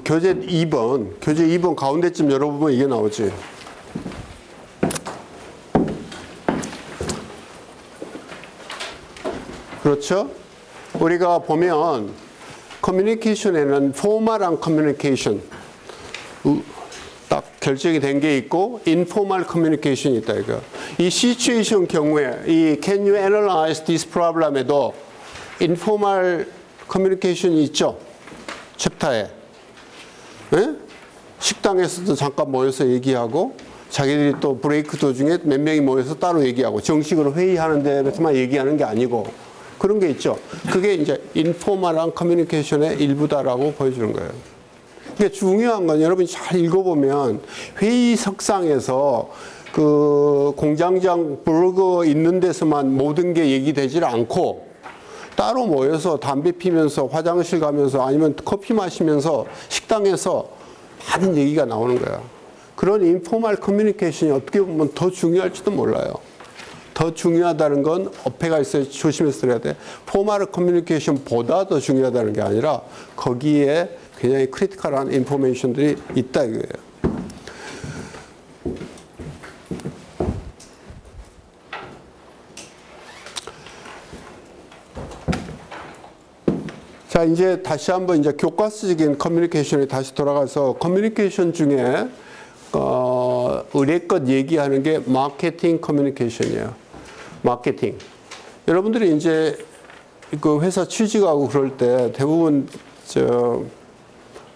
교재 2번 가운데쯤 열어보면 이게 나오지. 그렇죠? 우리가 보면 커뮤니케이션에는 포멀한 커뮤니케이션 딱 결정이 된 게 있고 인포멀 커뮤니케이션이 있다 이거. 이 시츄에이션 경우에 이 Can you analyze this problem에도 인포멀 커뮤니케이션이 있죠. 챕터에. 네? 식당에서도 잠깐 모여서 얘기하고 자기들이 또 브레이크 도중에 몇 명이 모여서 따로 얘기하고 정식으로 회의하는 데서만 얘기하는 게 아니고 그런 게 있죠. 그게 이제 인포멀한 커뮤니케이션의 일부다라고 보여주는 거예요. 그게 중요한 건 여러분이 잘 읽어보면 회의석상에서 그 공장장 블로그 있는 데서만 모든 게 얘기되질 않고 따로 모여서 담배 피면서 화장실 가면서 아니면 커피 마시면서 식당에서 많은 얘기가 나오는 거야. 그런 인포멀 커뮤니케이션이 어떻게 보면 더 중요할지도 몰라요. 더 중요하다는 건 어폐가 있어야 조심해서 들어야 돼. 포멀 커뮤니케이션보다 더 중요하다는 게 아니라 거기에 굉장히 크리티컬한 인포메이션들이 있다 이거예요. 자, 이제 다시 한번 이제 교과서적인 커뮤니케이션에 다시 돌아가서 커뮤니케이션 중에 의례껏 얘기하는 게 마케팅 커뮤니케이션이에요. 마케팅. 여러분들이 이제 그 회사 취직하고 그럴 때 대부분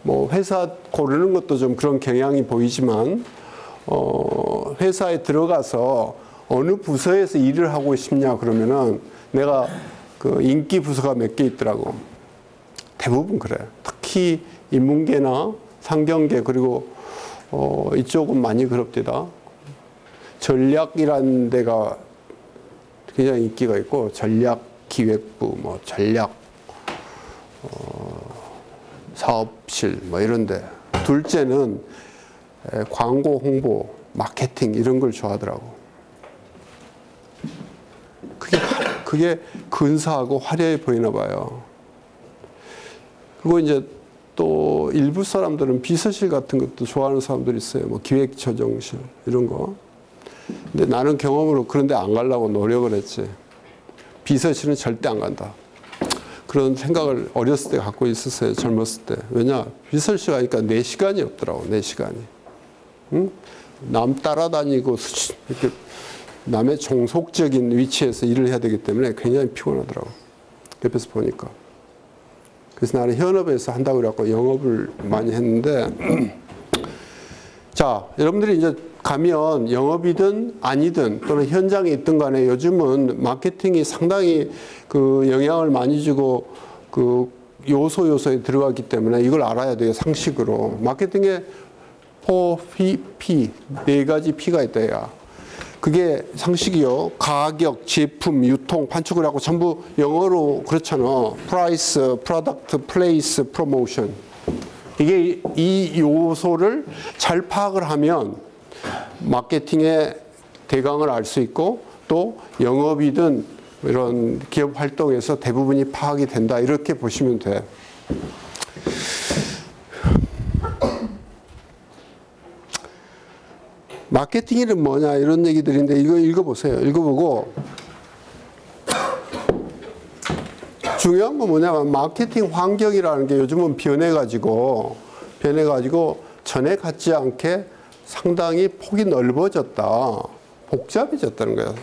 뭐 회사 고르는 것도 좀 그런 경향이 보이지만 회사에 들어가서 어느 부서에서 일을 하고 싶냐 그러면은 내가 그 인기 부서가 몇 개 있더라고. 대부분 그래. 특히 인문계나 상경계 그리고 이쪽은 많이 그럽디다. 전략이라는 데가 굉장히 인기가 있고 전략기획부, 뭐 전략 사업실 뭐 이런데 둘째는 광고 홍보, 마케팅 이런 걸 좋아하더라고. 그게 근사하고 화려해 보이나 봐요. 그리고 이제 또 일부 사람들은 비서실 같은 것도 좋아하는 사람들이 있어요. 뭐 기획조정실 이런 거. 근데 나는 경험으로 그런 데 안 가려고 노력을 했지. 비서실은 절대 안 간다. 그런 생각을 어렸을 때 갖고 있었어요. 젊었을 때. 왜냐? 비서실 가니까 내 시간이 없더라고. 내 시간이. 응? 남 따라다니고 이렇게 남의 종속적인 위치에서 일을 해야 되기 때문에 굉장히 피곤하더라고. 옆에서 보니까. 그래서 나는 현업에서 한다고 그래갖고 영업을 많이 했는데 자, 여러분들이 이제 가면 영업이든 아니든 또는 현장에 있든 간에 요즘은 마케팅이 상당히 그 영향을 많이 주고 그 요소에 들어가기 때문에 이걸 알아야 돼요. 상식으로. 마케팅에 P, 네 가지 P가 있다. 야. 그게 상식이요. 가격, 제품, 유통, 판촉을 하고 전부 영어로 그렇잖아. Price, Product, Place, Promotion. 이게 이 요소를 잘 파악을 하면 마케팅의 대강을 알 수 있고 또 영업이든 이런 기업 활동에서 대부분이 파악이 된다. 이렇게 보시면 돼. 마케팅이란 뭐냐 이런 얘기들인데 이거 읽어보세요. 읽어보고 중요한 건 뭐냐면 마케팅 환경이라는 게 요즘은 변해가지고 전에 같지 않게 상당히 폭이 넓어졌다. 복잡해졌다는 거예요.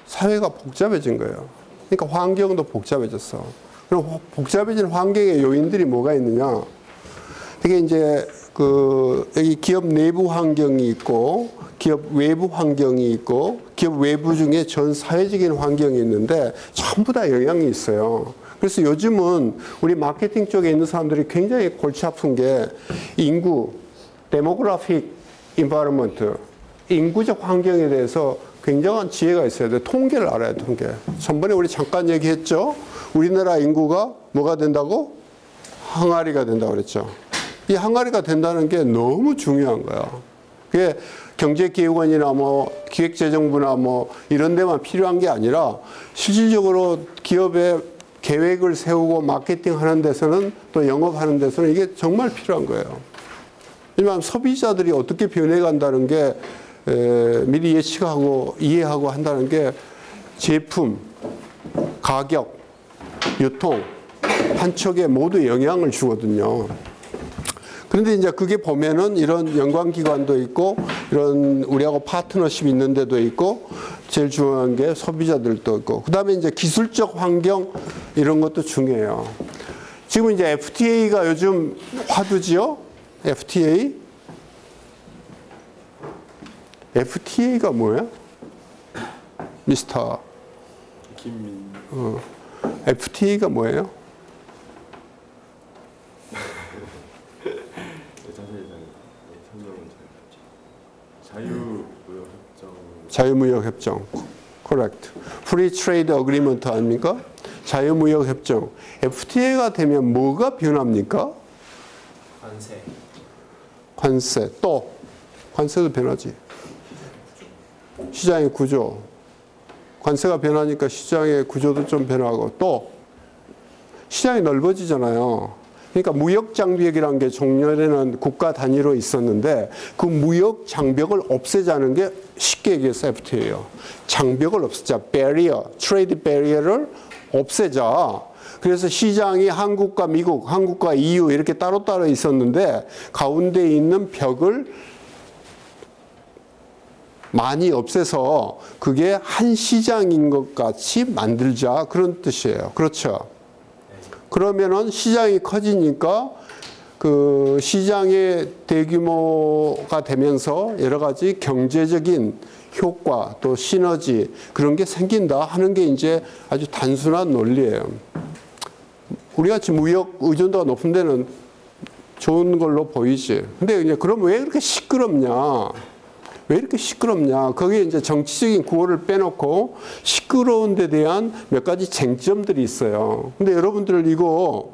사회가 복잡해진 거예요. 그러니까 환경도 복잡해졌어. 그럼 복잡해진 환경의 요인들이 뭐가 있느냐? 이게 이제 여기 기업 내부 환경이 있고 기업 외부 환경이 있고 기업 외부 중에 전 사회적인 환경이 있는데 전부 다 영향이 있어요. 그래서 요즘은 우리 마케팅 쪽에 있는 사람들이 굉장히 골치 아픈 게 인구, 데모그래픽 인바이러먼트, 인구적 환경에 대해서 굉장한 지혜가 있어야 돼. 통계를 알아야 돼, 통계. 전번에 우리 잠깐 얘기했죠. 우리나라 인구가 뭐가 된다고? 항아리가 된다고 그랬죠. 이 항아리가 된다는 게 너무 중요한 거야. 그게 경제기획원이나 뭐 기획재정부나 뭐 이런 데만 필요한 게 아니라 실질적으로 기업의 계획을 세우고 마케팅 하는 데서는 또 영업하는 데서는 이게 정말 필요한 거예요. 왜냐하면 소비자들이 어떻게 변해간다는 게 미리 예측하고 이해하고 한다는 게 제품, 가격, 유통, 한쪽에 모두 영향을 주거든요. 그런데 이제 그게 보면은 이런 연관기관도 있고 이런 우리하고 파트너십 있는 데도 있고 제일 중요한 게 소비자들도 있고 그 다음에 이제 기술적 환경 이런 것도 중요해요. 지금 이제 FTA가 요즘 화두지요? FTA? FTA가 뭐야? 미스터 김민. FTA가 뭐예요? 자유무역협정. Correct. Free Trade Agreement 아닙니까? 자유무역협정. FTA가 되면 뭐가 변합니까? 관세. 관세. 또 관세도 변하지. 시장의 구조. 관세가 변하니까 시장의 구조도 좀 변하고 또 시장이 넓어지잖아요. 그러니까 무역 장벽이라는 게 종전에는 국가 단위로 있었는데 그 무역 장벽을 없애자는 게 쉽게 얘기해서 FTA예요. 장벽을 없애자. barrier, trade barrier를 없애자. 그래서 시장이 한국과 미국, 한국과 EU 이렇게 따로따로 있었는데 가운데 있는 벽을 많이 없애서 그게 한 시장인 것 같이 만들자 그런 뜻이에요. 그렇죠? 그러면은 시장이 커지니까 그 시장의 대규모가 되면서 여러 가지 경제적인 효과 또 시너지 그런 게 생긴다 하는 게 이제 아주 단순한 논리예요. 우리같이 무역 의존도가 높은 데는 좋은 걸로 보이지. 근데 이제 그럼 왜 이렇게 시끄럽냐? 왜 이렇게 시끄럽냐? 거기에 이제 정치적인 구호를 빼놓고 시끄러운 데 대한 몇 가지 쟁점들이 있어요. 근데 여러분들 이거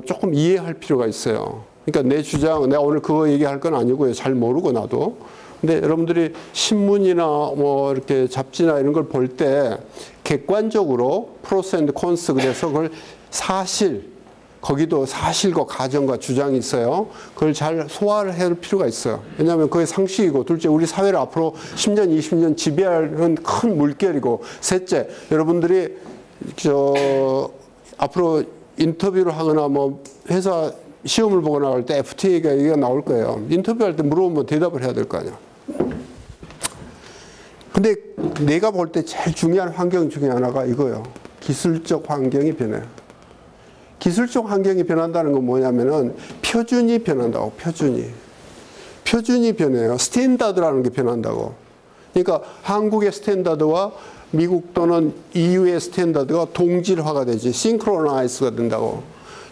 조금 이해할 필요가 있어요. 그러니까 내 주장, 내가 오늘 그거 얘기할 건 아니고요. 잘 모르고 나도. 근데 여러분들이 신문이나 뭐 이렇게 잡지나 이런 걸 볼 때 객관적으로 프로스 앤드 콘스 그래서 그걸 사실 거기도 사실과 가정과 주장이 있어요. 그걸 잘 소화를 해야 할 필요가 있어요. 왜냐하면 그게 상식이고 둘째 우리 사회를 앞으로 10년, 20년 지배하는 큰 물결이고 셋째 여러분들이 앞으로 인터뷰를 하거나 뭐 회사 시험을 보거나 할 때 FTA가 얘기가 나올 거예요. 인터뷰할 때 물어보면 대답을 해야 될 거 아니야. 근데 내가 볼 때 제일 중요한 환경 중에 하나가 이거예요. 기술적 환경이 변해요. 기술적 환경이 변한다는 건 뭐냐면은 표준이 변한다고, 표준이. 표준이 변해요. 스탠다드라는 게 변한다고. 그러니까 한국의 스탠다드와 미국 또는 EU의 스탠다드가 동질화가 되지, 싱크로나이즈가 된다고.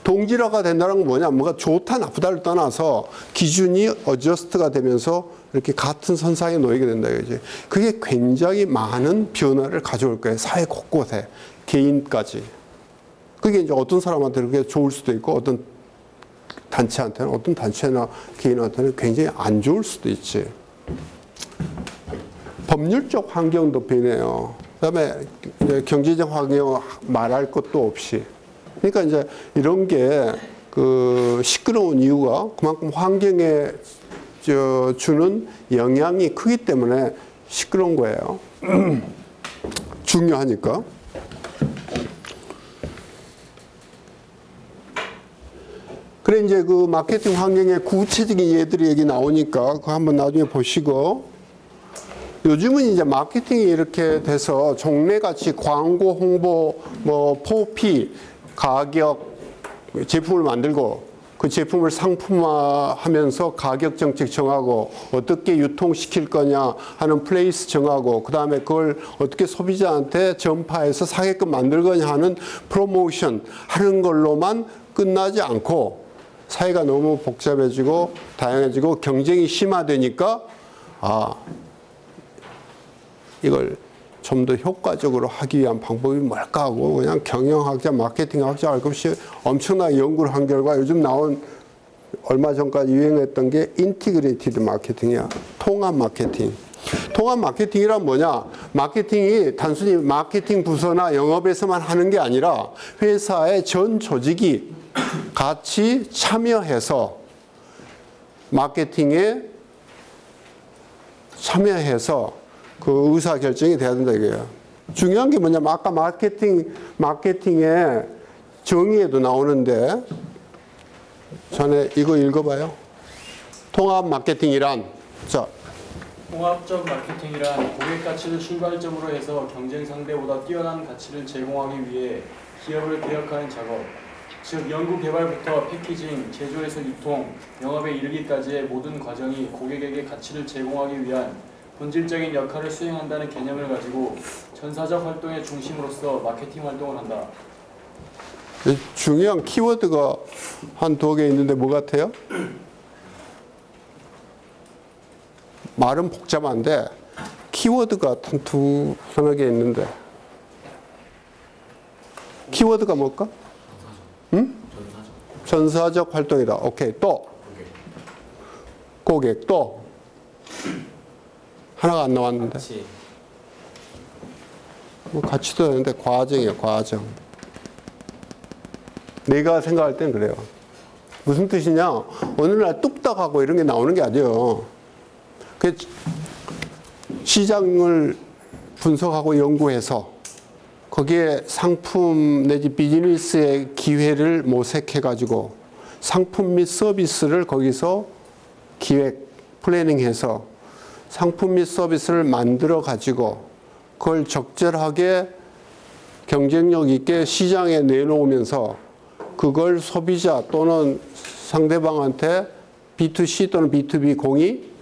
동질화가 된다는 건 뭐냐, 뭐가 좋다 나쁘다를 떠나서 기준이 어저스트가 되면서 이렇게 같은 선상에 놓이게 된다 이거지. 그게 굉장히 많은 변화를 가져올 거예요. 사회 곳곳에, 개인까지. 그게 이제 어떤 사람한테는 그게 좋을 수도 있고 어떤 단체한테는 어떤 단체나 개인한테는 굉장히 안 좋을 수도 있지. 법률적 환경도 변해요. 그다음에 이제 경제적 환경 말할 것도 없이. 그러니까 이제 이런 게 그 시끄러운 이유가 그만큼 환경에 주는 영향이 크기 때문에 시끄러운 거예요. 중요하니까. 그래 이제 그 마케팅 환경의 구체적인 예들이 여기 나오니까 그거 한번 나중에 보시고 요즘은 이제 마케팅이 이렇게 돼서 종래같이 광고, 홍보, 뭐 포피, 가격, 제품을 만들고 그 제품을 상품화하면서 가격 정책 정하고 어떻게 유통시킬 거냐 하는 플레이스 정하고 그 다음에 그걸 어떻게 소비자한테 전파해서 사게끔 만들 거냐 하는 프로모션 하는 걸로만 끝나지 않고 사회가 너무 복잡해지고 다양해지고 경쟁이 심화되니까 이걸 좀 더 효과적으로 하기 위한 방법이 뭘까 하고 그냥 경영학자, 마케팅학자 할 것 없이 엄청나게 연구를 한 결과 요즘 나온 얼마 전까지 유행했던 게 인티그레이티드 마케팅이야. 통합 마케팅. 통합 마케팅이란 뭐냐? 마케팅이 단순히 마케팅 부서나 영업에서만 하는 게 아니라 회사의 전 조직이 같이 참여해서 마케팅에 참여해서 그 의사 결정이 돼야 된다 이거예요. 중요한 게 뭐냐면 아까 마케팅의 정의에도 나오는데 전에 이거 읽어봐요. 통합 마케팅이란 자. 통합적 마케팅이란 고객 가치를 출발점으로 해서 경쟁 상대보다 뛰어난 가치를 제공하기 위해 기업을 개혁하는 작업, 즉 연구 개발부터 패키징, 제조에서 유통, 영업에 이르기까지의 모든 과정이 고객에게 가치를 제공하기 위한 본질적인 역할을 수행한다는 개념을 가지고 전사적 활동의 중심으로서 마케팅 활동을 한다. 중요한 키워드가 한 2개 있는데 뭐 같아요? 말은 복잡한데 키워드가 한 서너 개 있는데 키워드가 뭘까? 응? 전사적 활동이다. 오케이. 또 고객 또 하나가 안 나왔는데 뭐 가치도 되는데 과정이에요. 과정. 내가 생각할 땐 그래요. 무슨 뜻이냐? 어느 날 뚝딱 하고 이런 게 나오는 게 아니에요. 그 시장을 분석하고 연구해서 거기에 상품 내지 비즈니스의 기회를 모색해가지고 상품 및 서비스를 거기서 기획, 플래닝해서 상품 및 서비스를 만들어가지고 그걸 적절하게 경쟁력 있게 시장에 내놓으면서 그걸 소비자 또는 상대방한테 B2C 또는 B2B 공이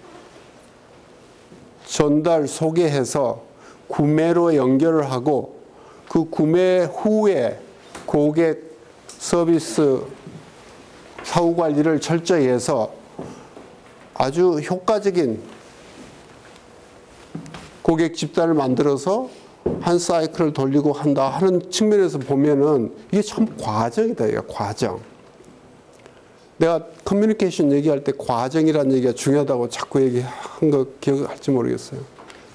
전달, 소개해서 구매로 연결을 하고 그 구매 후에 고객 서비스 사후 관리를 철저히 해서 아주 효과적인 고객 집단을 만들어서 한 사이클을 돌리고 한다 하는 측면에서 보면은 이게 참 과정이다. 이게 과정. 내가 커뮤니케이션 얘기할 때 과정이라는 얘기가 중요하다고 자꾸 얘기한 거 기억할지 모르겠어요.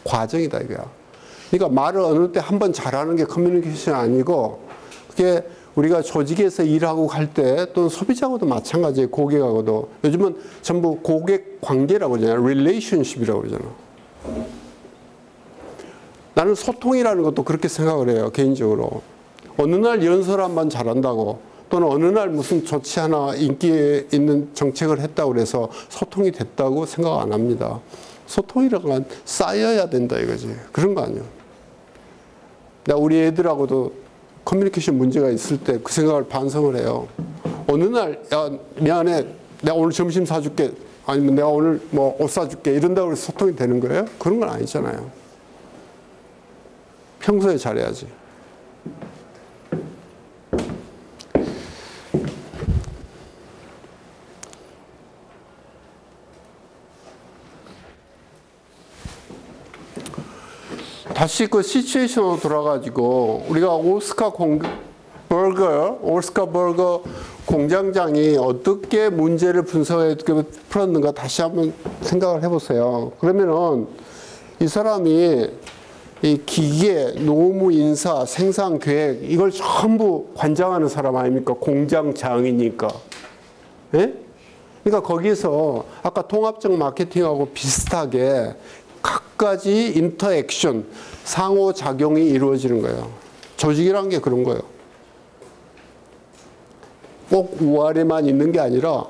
과정이다 이거야. 그러니까 말을 어느 때 한 번 잘하는 게 커뮤니케이션이 아니고 그게 우리가 조직에서 일하고 갈 때 또는 소비자하고도 마찬가지예요. 고객하고도. 요즘은 전부 고객 관계라고 그러잖아요. relationship이라고 그러잖아. 나는 소통이라는 것도 그렇게 생각을 해요. 개인적으로. 어느 날 연설한번 잘한다고 또는 어느 날 무슨 조치 하나 인기 있는 정책을 했다고 그래서 소통이 됐다고 생각 안 합니다. 소통이라는 건 쌓여야 된다 이거지. 그런 거 아니에요. 내가 우리 애들하고도 커뮤니케이션 문제가 있을 때 그 생각을 반성을 해요. 어느 날 야 미안해 내가 오늘 점심 사줄게 아니면 내가 오늘 뭐 옷 사줄게 이런다고 해서 소통이 되는 거예요? 그런 건 아니잖아요. 평소에 잘해야지. 다시 그 시츄에이션으로 돌아가지고 우리가 오스카 버거 공장장이 어떻게 문제를 분석해 어떻게 풀었는가 다시 한번 생각을 해보세요. 그러면은 이 사람이 이 기계, 노무 인사, 생산 계획 이걸 전부 관장하는 사람 아닙니까? 공장장이니까. 예? 그러니까 거기서 아까 통합적 마케팅하고 비슷하게 각가지 인터액션, 상호작용이 이루어지는 거예요. 조직이란 게 그런 거예요. 꼭 우아래만 있는 게 아니라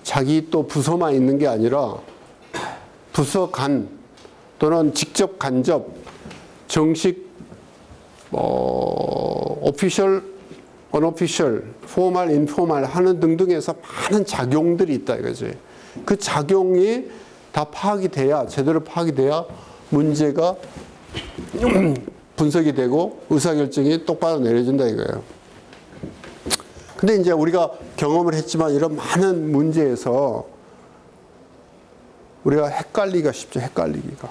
자기 또 부서만 있는 게 아니라 부서 간 또는 직접 간접 정식 오피셜, 언오피셜, 포멀, 인포멀 하는 등등에서 많은 작용들이 있다 이거지. 그 작용이 다 파악이 돼야 제대로 파악이 돼야 문제가 분석이 되고 의사결정이 똑바로 내려진다 이거예요. 근데 이제 우리가 경험을 했지만 이런 많은 문제에서 우리가 헷갈리기가 쉽죠. 헷갈리기가.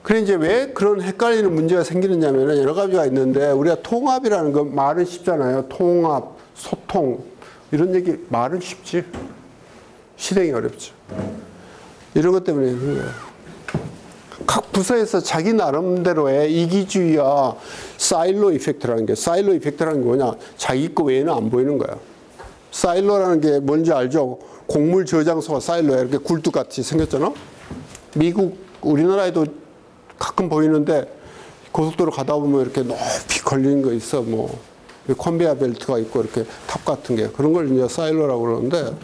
그래 이제 왜 그런 헷갈리는 문제가 생기느냐면 여러 가지가 있는데 우리가 통합이라는 건 말은 쉽잖아요. 통합, 소통, 이런 얘기 말은 쉽지 실행이 어렵죠. 이런 것 때문에 그런 거예요. 각 부서에서 자기 나름대로의 이기주의와 사일로 이펙트라는 게, 사일로 이펙트라는 게 뭐냐, 자기 거 외에는 안 보이는 거야. 사일로라는 게 뭔지 알죠? 곡물 저장소가 사일로야. 이렇게 굴뚝같이 생겼잖아. 미국, 우리나라에도 가끔 보이는데 고속도로 가다 보면 이렇게 높이 걸리는 거 있어. 뭐 컨베이어 벨트가 있고 이렇게 탑 같은 게, 그런 걸 이제 사일로라고 그러는데,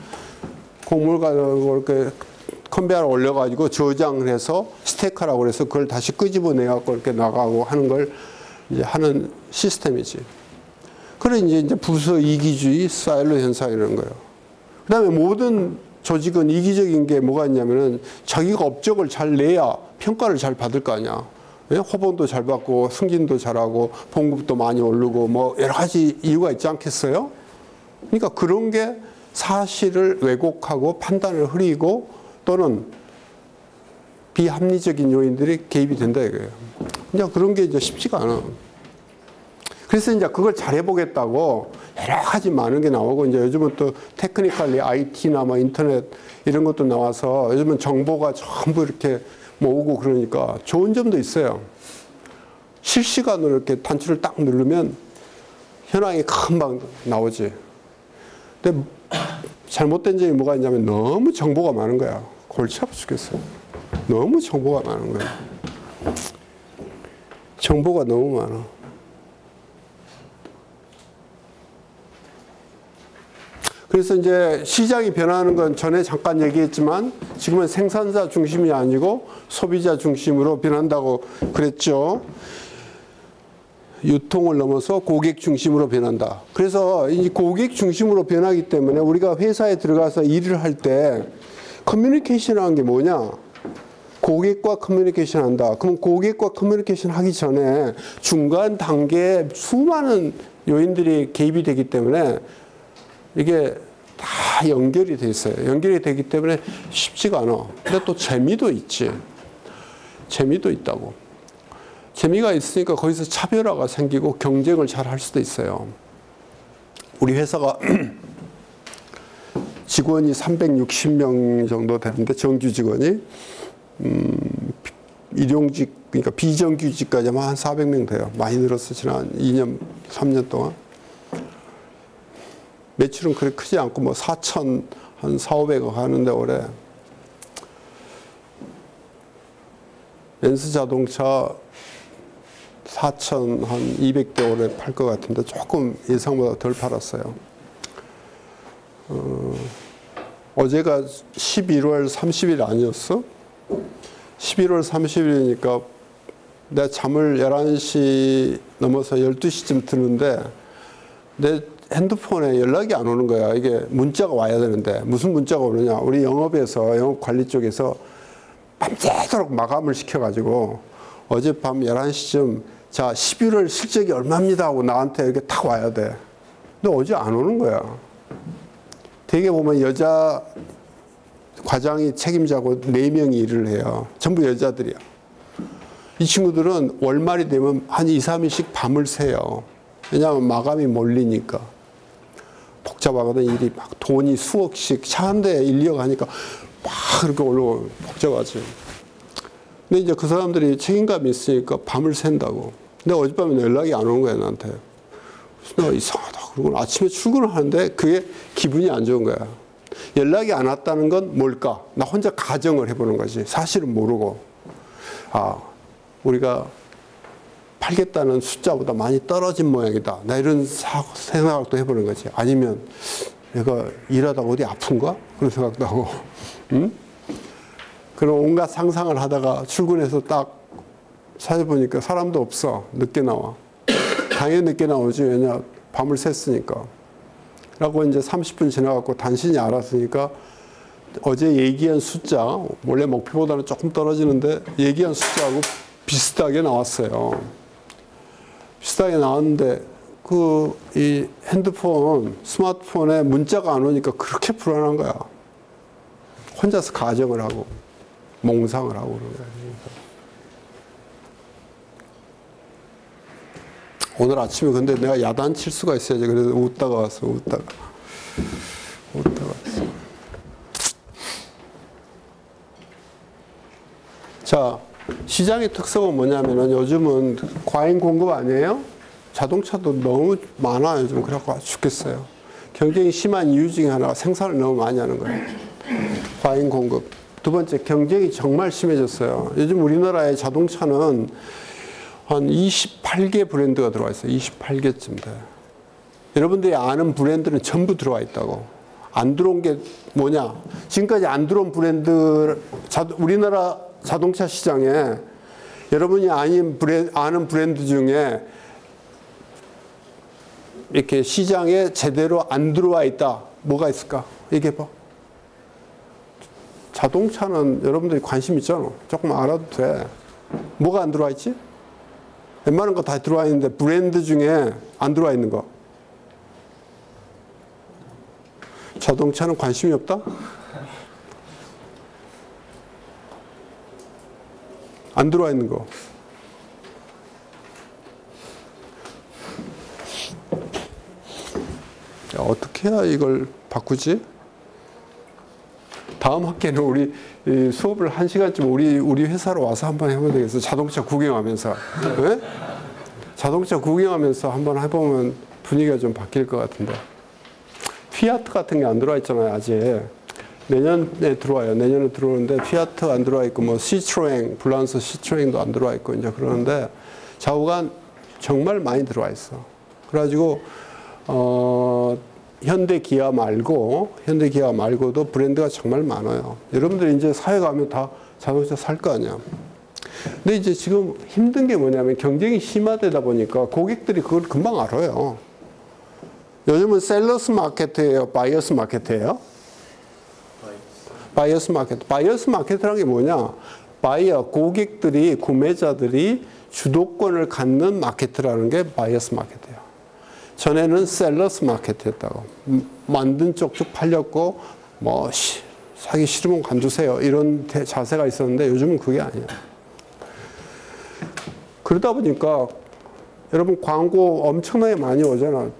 곡물 가지고 이렇게 컨베이어를 올려가지고 저장을 해서 스테이커라고 그래서 그걸 다시 끄집어내갖고 이렇게 나가고 하는 걸 이제 하는 시스템이지. 그래 이제 부서 이기주의, 사일로 현상이라는 거예요. 그 다음에 모든 조직은 이기적인 게 뭐가 있냐면은 자기가 업적을 잘 내야 평가를 잘 받을 거 아니야. 호봉도 잘 받고 승진도 잘하고 봉급도 많이 오르고 뭐 여러 가지 이유가 있지 않겠어요? 그러니까 그런 게 사실을 왜곡하고 판단을 흐리고 또는 비합리적인 요인들이 개입이 된다 이거예요. 이제 그런 게 이제 쉽지가 않아. 그래서 이제 그걸 잘해보겠다고 여러 가지 많은 게 나오고, 이제 요즘은 또 테크니컬리 IT나 뭐 인터넷 이런 것도 나와서 요즘은 정보가 전부 이렇게 모으고 그러니까 좋은 점도 있어요. 실시간으로 이렇게 단추를 딱 누르면 현황이 금방 나오지. 근데 잘못된 점이 뭐가 있냐면 너무 정보가 많은 거야. 골치 아파 죽겠어. 너무 정보가 많은 거야. 정보가 너무 많아. 그래서 이제 시장이 변하는 건 전에 잠깐 얘기했지만 지금은 생산자 중심이 아니고 소비자 중심으로 변한다고 그랬죠. 유통을 넘어서 고객 중심으로 변한다. 그래서 이 고객 중심으로 변하기 때문에 우리가 회사에 들어가서 일을 할 때 커뮤니케이션이라는 게 뭐냐? 고객과 커뮤니케이션 한다. 그럼 고객과 커뮤니케이션 하기 전에 중간 단계에 수많은 요인들이 개입이 되기 때문에 이게 다 연결이 돼 있어요. 연결이 되기 때문에 쉽지가 않아. 근데 또 재미도 있지. 재미도 있다고. 재미가 있으니까 거기서 차별화가 생기고 경쟁을 잘 할 수도 있어요. 우리 회사가 직원이 360명 정도 되는데, 정규 직원이 일용직, 그러니까 비정규직까지 한 400명 돼요. 많이 늘었어. 지난 2년, 3년 동안. 매출은 그렇게 크지 않고 뭐 4천, 한 4, 500억 하는데 올해. 렌스 자동차 4천 한 200대 올해 팔 것 같은데 조금 예상보다 덜 팔았어요. 어제가 11월 30일 아니었어? 11월 30일이니까 내가 잠을 11시 넘어서 12시쯤 드는데 내 핸드폰에 연락이 안 오는 거야. 이게 문자가 와야 되는데 무슨 문자가 오느냐. 우리 영업에서, 영업관리 쪽에서 밤새도록 마감을 시켜가지고 어젯밤 11시쯤 자 11월 실적이 얼마입니다 하고 나한테 이렇게 탁 와야 돼. 근데 어제 안 오는 거야. 되게 보면 여자 과장이 책임자고 4명이 일을 해요. 전부 여자들이야. 이 친구들은 월말이 되면 한 2, 3일씩 밤을 새요. 왜냐하면 마감이 몰리니까. 복잡하거든. 일이 막 돈이 수억씩 차 한 대에 인력 하니까 막 그렇게 올라오고 복잡하지. 근데 이제 그 사람들이 책임감이 있으니까 밤을 샌다고. 근데 어젯밤에 연락이 안 오는 거야, 나한테. 그래서 내가 이상하다. 그러고 아침에 출근을 하는데 그게 기분이 안 좋은 거야. 연락이 안 왔다는 건 뭘까? 나 혼자 가정을 해보는 거지. 사실은 모르고. 아, 우리가 팔겠다는 숫자보다 많이 떨어진 모양이다. 나 이런 생각도 해보는 거지. 아니면 내가 일하다가 어디 아픈가? 그런 생각도 하고. 응? 그런 온갖 상상을 하다가 출근해서 딱 찾아보니까 사람도 없어. 늦게 나와. 당연히 늦게 나오지. 왜냐? 밤을 샜으니까. 라고 이제 30분 지나갖고 단신이 알았으니까 어제 얘기한 숫자, 원래 목표보다는 조금 떨어지는데 얘기한 숫자하고 비슷하게 나왔어요. 비슷하게 나왔는데 이 핸드폰, 스마트폰에 문자가 안 오니까 그렇게 불안한 거야. 혼자서 가정을 하고 몽상을 하고 그런 거야. 오늘 아침에 근데 내가 야단칠 수가 있어야지. 그래서 웃다가 왔어, 웃다가. 자, 시장의 특성은 뭐냐면은 요즘은 과잉 공급 아니에요? 자동차도 너무 많아요. 요즘 그래갖고 죽겠어요. 경쟁이 심한 이유 중에 하나가 생산을 너무 많이 하는 거예요. 과잉 공급. 두 번째, 경쟁이 정말 심해졌어요. 요즘 우리나라의 자동차는 한 28개 브랜드가 들어와 있어요. 28개쯤 돼. 여러분들이 아는 브랜드는 전부 들어와 있다고. 안 들어온 게 뭐냐? 지금까지 안 들어온 브랜드, 우리나라 자동차 시장에 여러분이 아는 브랜드 중에 이렇게 시장에 제대로 안 들어와 있다. 뭐가 있을까? 얘기해봐. 자동차는 여러분들이 관심 있잖아. 조금 알아도 돼. 뭐가 안 들어와 있지? 웬만한 거 다 들어와 있는데 브랜드 중에 안 들어와 있는 거. 자동차는 관심이 없다? 안 들어와 있는 거. 야, 어떻게 해야 이걸 바꾸지? 다음 학기에는 우리 수업을 1시간쯤 우리 회사로 와서 한번 해보면 되겠어. 자동차 구경하면서. 네? 자동차 구경하면서 한번 해보면 분위기가 좀 바뀔 것 같은데. 피아트 같은 게 안 들어와 있잖아요, 아직. 내년에 들어와요. 내년에 들어오는데 피아트 안 들어와 있고 뭐 시트로엥, 불란서 시트로엥도 안 들어와 있고 이제 그러는데 좌우간 정말 많이 들어와 있어. 그래가지고 현대 기아 말고도 브랜드가 정말 많아요. 여러분들이 이제 사회 가면 다 자동차 살 거 아니야. 근데 이제 지금 힘든 게 뭐냐면 경쟁이 심화되다 보니까 고객들이 그걸 금방 알아요. 요즘은 셀러스 마케트예요, 바이어스 마케트예요? 바이어스 마케트. 바이어스 마케트라는 게 뭐냐? 바이어, 고객들이, 구매자들이 주도권을 갖는 마케트라는 게 바이어스 마케트예요. 전에는 셀러스 마케트였다고. 만든 쪽쪽 팔렸고, 뭐, 사기 싫으면 관두세요. 이런 자세가 있었는데 요즘은 그게 아니에요. 그러다 보니까 여러분 광고 엄청나게 많이 오잖아.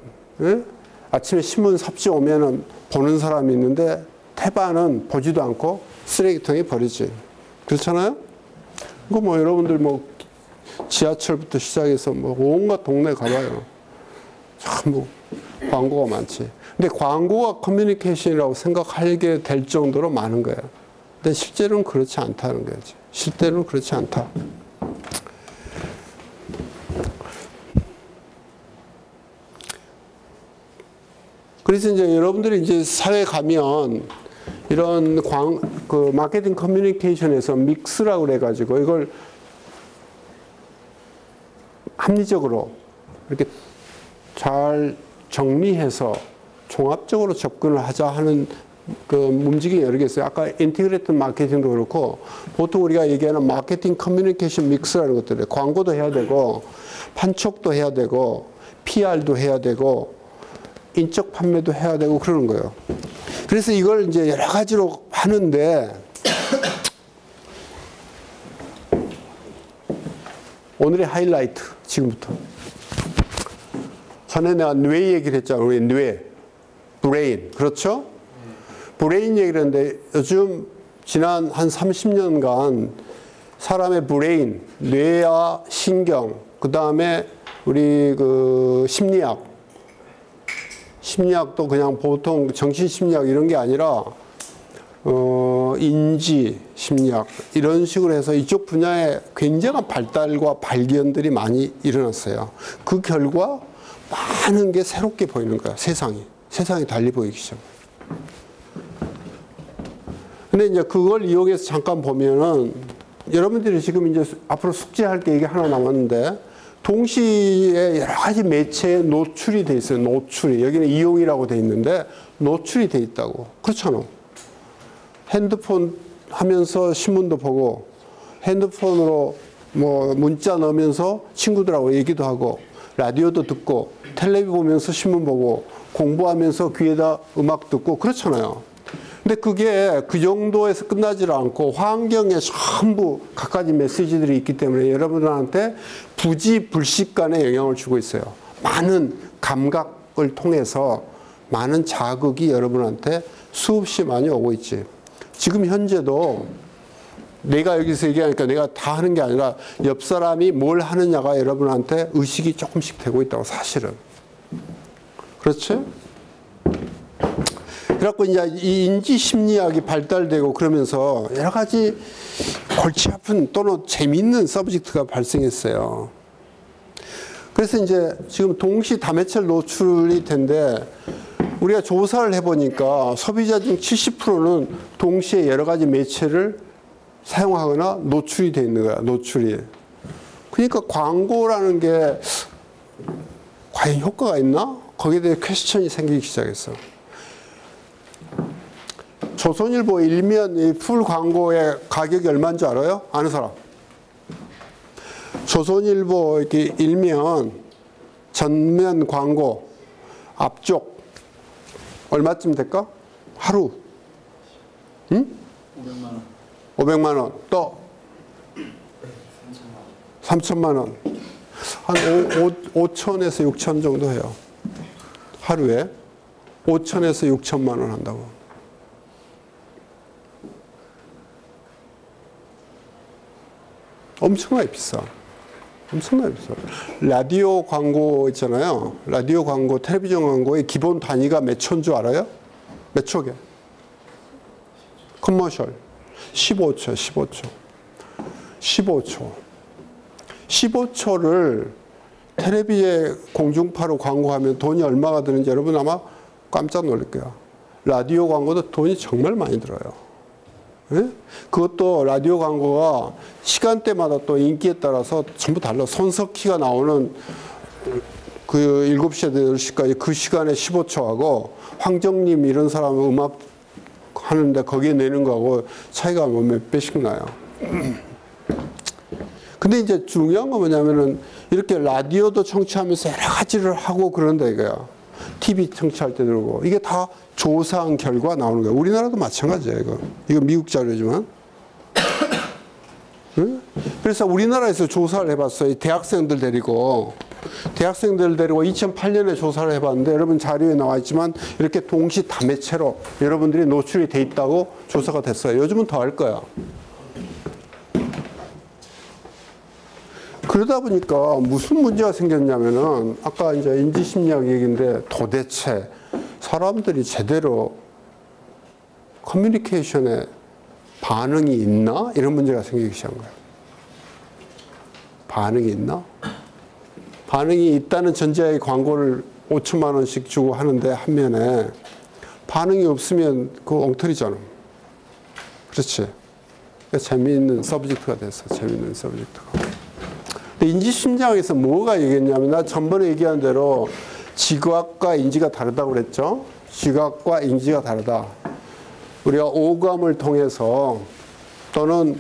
예? 아침에 신문 삽시 오면은 보는 사람이 있는데 태반은 보지도 않고 쓰레기통에 버리지. 그렇잖아요? 그거 뭐 여러분들 뭐 지하철부터 시작해서 뭐 온갖 동네 가봐요. 전부 광고가 많지. 근데 광고가 커뮤니케이션이라고 생각하게 될 정도로 많은 거예요. 근데 실제로는 그렇지 않다는 거지. 실제로는 그렇지 않다. 그래서 이제 여러분들이 이제 사회에 가면 이런 마케팅 커뮤니케이션에서 믹스라고 그래가지고 이걸 합리적으로 이렇게 잘 정리해서 종합적으로 접근을 하자 하는 그 움직임이 여러 개 있어요. 아까 인티그레이트 마케팅도 그렇고 보통 우리가 얘기하는 마케팅 커뮤니케이션 믹스라는 것들이 광고도 해야 되고 판촉도 해야 되고 PR도 해야 되고 인적 판매도 해야 되고 그러는 거예요. 그래서 이걸 이제 여러 가지로 하는데 오늘의 하이라이트 지금부터. 전에 내가 뇌 얘기를 했잖아. 우리 뇌, 브레인. 그렇죠? 브레인 얘기를 했는데 요즘 지난 한 30년간 사람의 브레인, 뇌와 신경, 그 다음에 우리 그 심리학도 그냥 보통 정신심리학 이런 게 아니라 인지 심리학 이런 식으로 해서 이쪽 분야에 굉장한 발달과 발견들이 많이 일어났어요. 그 결과 많은 게 새롭게 보이는 거야. 세상이 달리 보이기 시작. 근데 이제 그걸 이용해서 잠깐 보면은 여러분들이 지금 이제 앞으로 숙제할 게 이게 하나 남았는데 동시에 여러 가지 매체에 노출이 돼 있어요. 노출이. 여기는 이용이라고 돼 있는데 노출이 돼 있다고. 그렇잖아. 핸드폰 하면서 신문도 보고 핸드폰으로 뭐 문자 넣으면서 친구들하고 얘기도 하고 라디오도 듣고 텔레비 보면서 신문 보고 공부하면서 귀에다 음악 듣고 그렇잖아요. 근데 그게 그 정도에서 끝나질 않고 환경에 전부 갖가지 메시지들이 있기 때문에 여러분들한테 부지불식간에 영향을 주고 있어요. 많은 감각을 통해서 많은 자극이 여러분한테 수없이 많이 오고 있지. 지금 현재도 내가 여기서 얘기하니까 내가 다 하는 게 아니라 옆 사람이 뭘 하느냐가 여러분한테 의식이 조금씩 되고 있다고, 사실은. 그렇지? 그래갖고 이제 이 인지 심리학이 발달되고 그러면서 여러 가지 골치 아픈 또는 재미있는 서브젝트가 발생했어요. 그래서 이제 지금 동시 다매체를 노출이 된데, 우리가 조사를 해보니까 소비자 중 70%는 동시에 여러 가지 매체를 사용하거나 노출이 돼 있는 거야, 노출이. 그러니까 광고라는 게 과연 효과가 있나? 거기에 대해 퀘스천이 생기기 시작했어. 조선일보 일면 이 풀 광고의 가격이 얼마인 줄 알아요? 아는 사람? 조선일보 이렇게 일면 전면 광고 앞쪽 얼마쯤 될까? 하루? 응? 500만 원. 500만 원. 또 3천만 원. 한 5천에서 6천 정도 해요. 하루에 5천에서 6천만 원 한다고. 엄청나게 비싸. 엄청나게 비싸. 라디오 광고 있잖아요. 라디오 광고, 텔레비전 광고의 기본 단위가 몇 초인 줄 알아요? 몇 초게? 커머셜. 15초, 15초. 15초. 15초를 텔레비에 공중파로 광고하면 돈이 얼마가 드는지 여러분 아마 깜짝 놀랄 거야. 라디오 광고도 돈이 정말 많이 들어요. 예? 그것도 라디오 광고가 시간대마다 또 인기에 따라서 전부 달라. 손석희가 나오는 그 7시에서 8시까지 그 시간에 15초하고 황정림 이런 사람은 음악 하는데 거기에 내는 거하고 차이가 뭐 몇 배씩 나요. 근데 이제 중요한 건 뭐냐면은 이렇게 라디오도 청취하면서 여러 가지를 하고 그런다 이거야. TV 청취할 때 들고. 이게 다 조사한 결과 나오는 거야. 우리나라도 마찬가지야, 이거. 이거 미국 자료지만. 응? 그래서 우리나라에서 조사를 해봤어요. 대학생들 데리고 2008년에 조사를 해봤는데 여러분 자료에 나와 있지만 이렇게 동시 다매체로 여러분들이 노출이 돼 있다고 조사가 됐어요. 요즘은 더 할 거야. 그러다 보니까 무슨 문제가 생겼냐면은 아까 이제 인지심리학 얘기인데 도대체 사람들이 제대로 커뮤니케이션에 반응이 있나? 이런 문제가 생기기 시작한 거예요. 반응이 있나? 반응이 있다는 전제하에 광고를 5천만 원씩 주고 하는데 한 면에 반응이 없으면 그거 엉터리잖아. 그렇지? 그러니까 재미있는 서브젝트가 됐어. 재미있는 서브젝트가. 근데 인지심리학에서 뭐가 얘기했냐면 나 전번에 얘기한 대로 지각과 인지가 다르다고 그랬죠. 지각과 인지가 다르다. 우리가 오감을 통해서 또는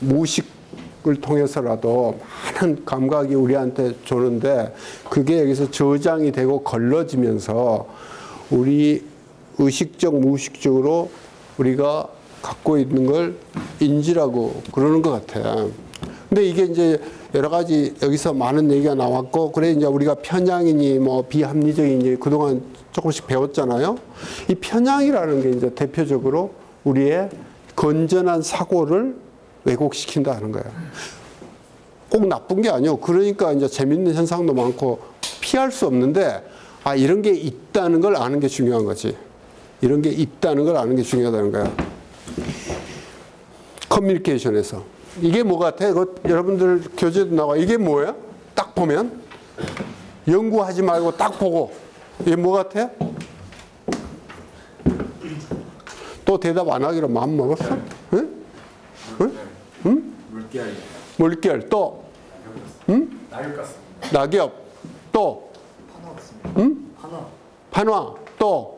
무의식을 통해서라도 많은 감각이 우리한테 주는데 그게 여기서 저장이 되고 걸러지면서 우리 의식적 무의식적으로 우리가 갖고 있는 걸 인지라고 그러는 것 같아요. 근데 이게 이제 여러 가지 여기서 많은 얘기가 나왔고, 그래 이제 우리가 편향이니 뭐 비합리적이니 그동안 조금씩 배웠잖아요. 이 편향이라는 게 이제 대표적으로 우리의 건전한 사고를 왜곡시킨다 하는 거예요. 꼭 나쁜 게 아니에요. 그러니까 이제 재밌는 현상도 많고 피할 수 없는데, 아, 이런 게 있다는 걸 아는 게 중요한 거지. 이런 게 있다는 걸 아는 게 중요하다는 거야. 커뮤니케이션에서. 이게 뭐 같아? 여러분들 교재도 나와. 이게 뭐야? 딱 보면 연구하지 말고 딱 보고 이게 뭐 같아? 또 대답 안 하기로 마음 먹었어? 응? 응? 응? 물결. 물결. 또? 응? 낙엽 같습니다. 낙엽. 또? 판화 같습니다. 응? 판화. 판화. 또?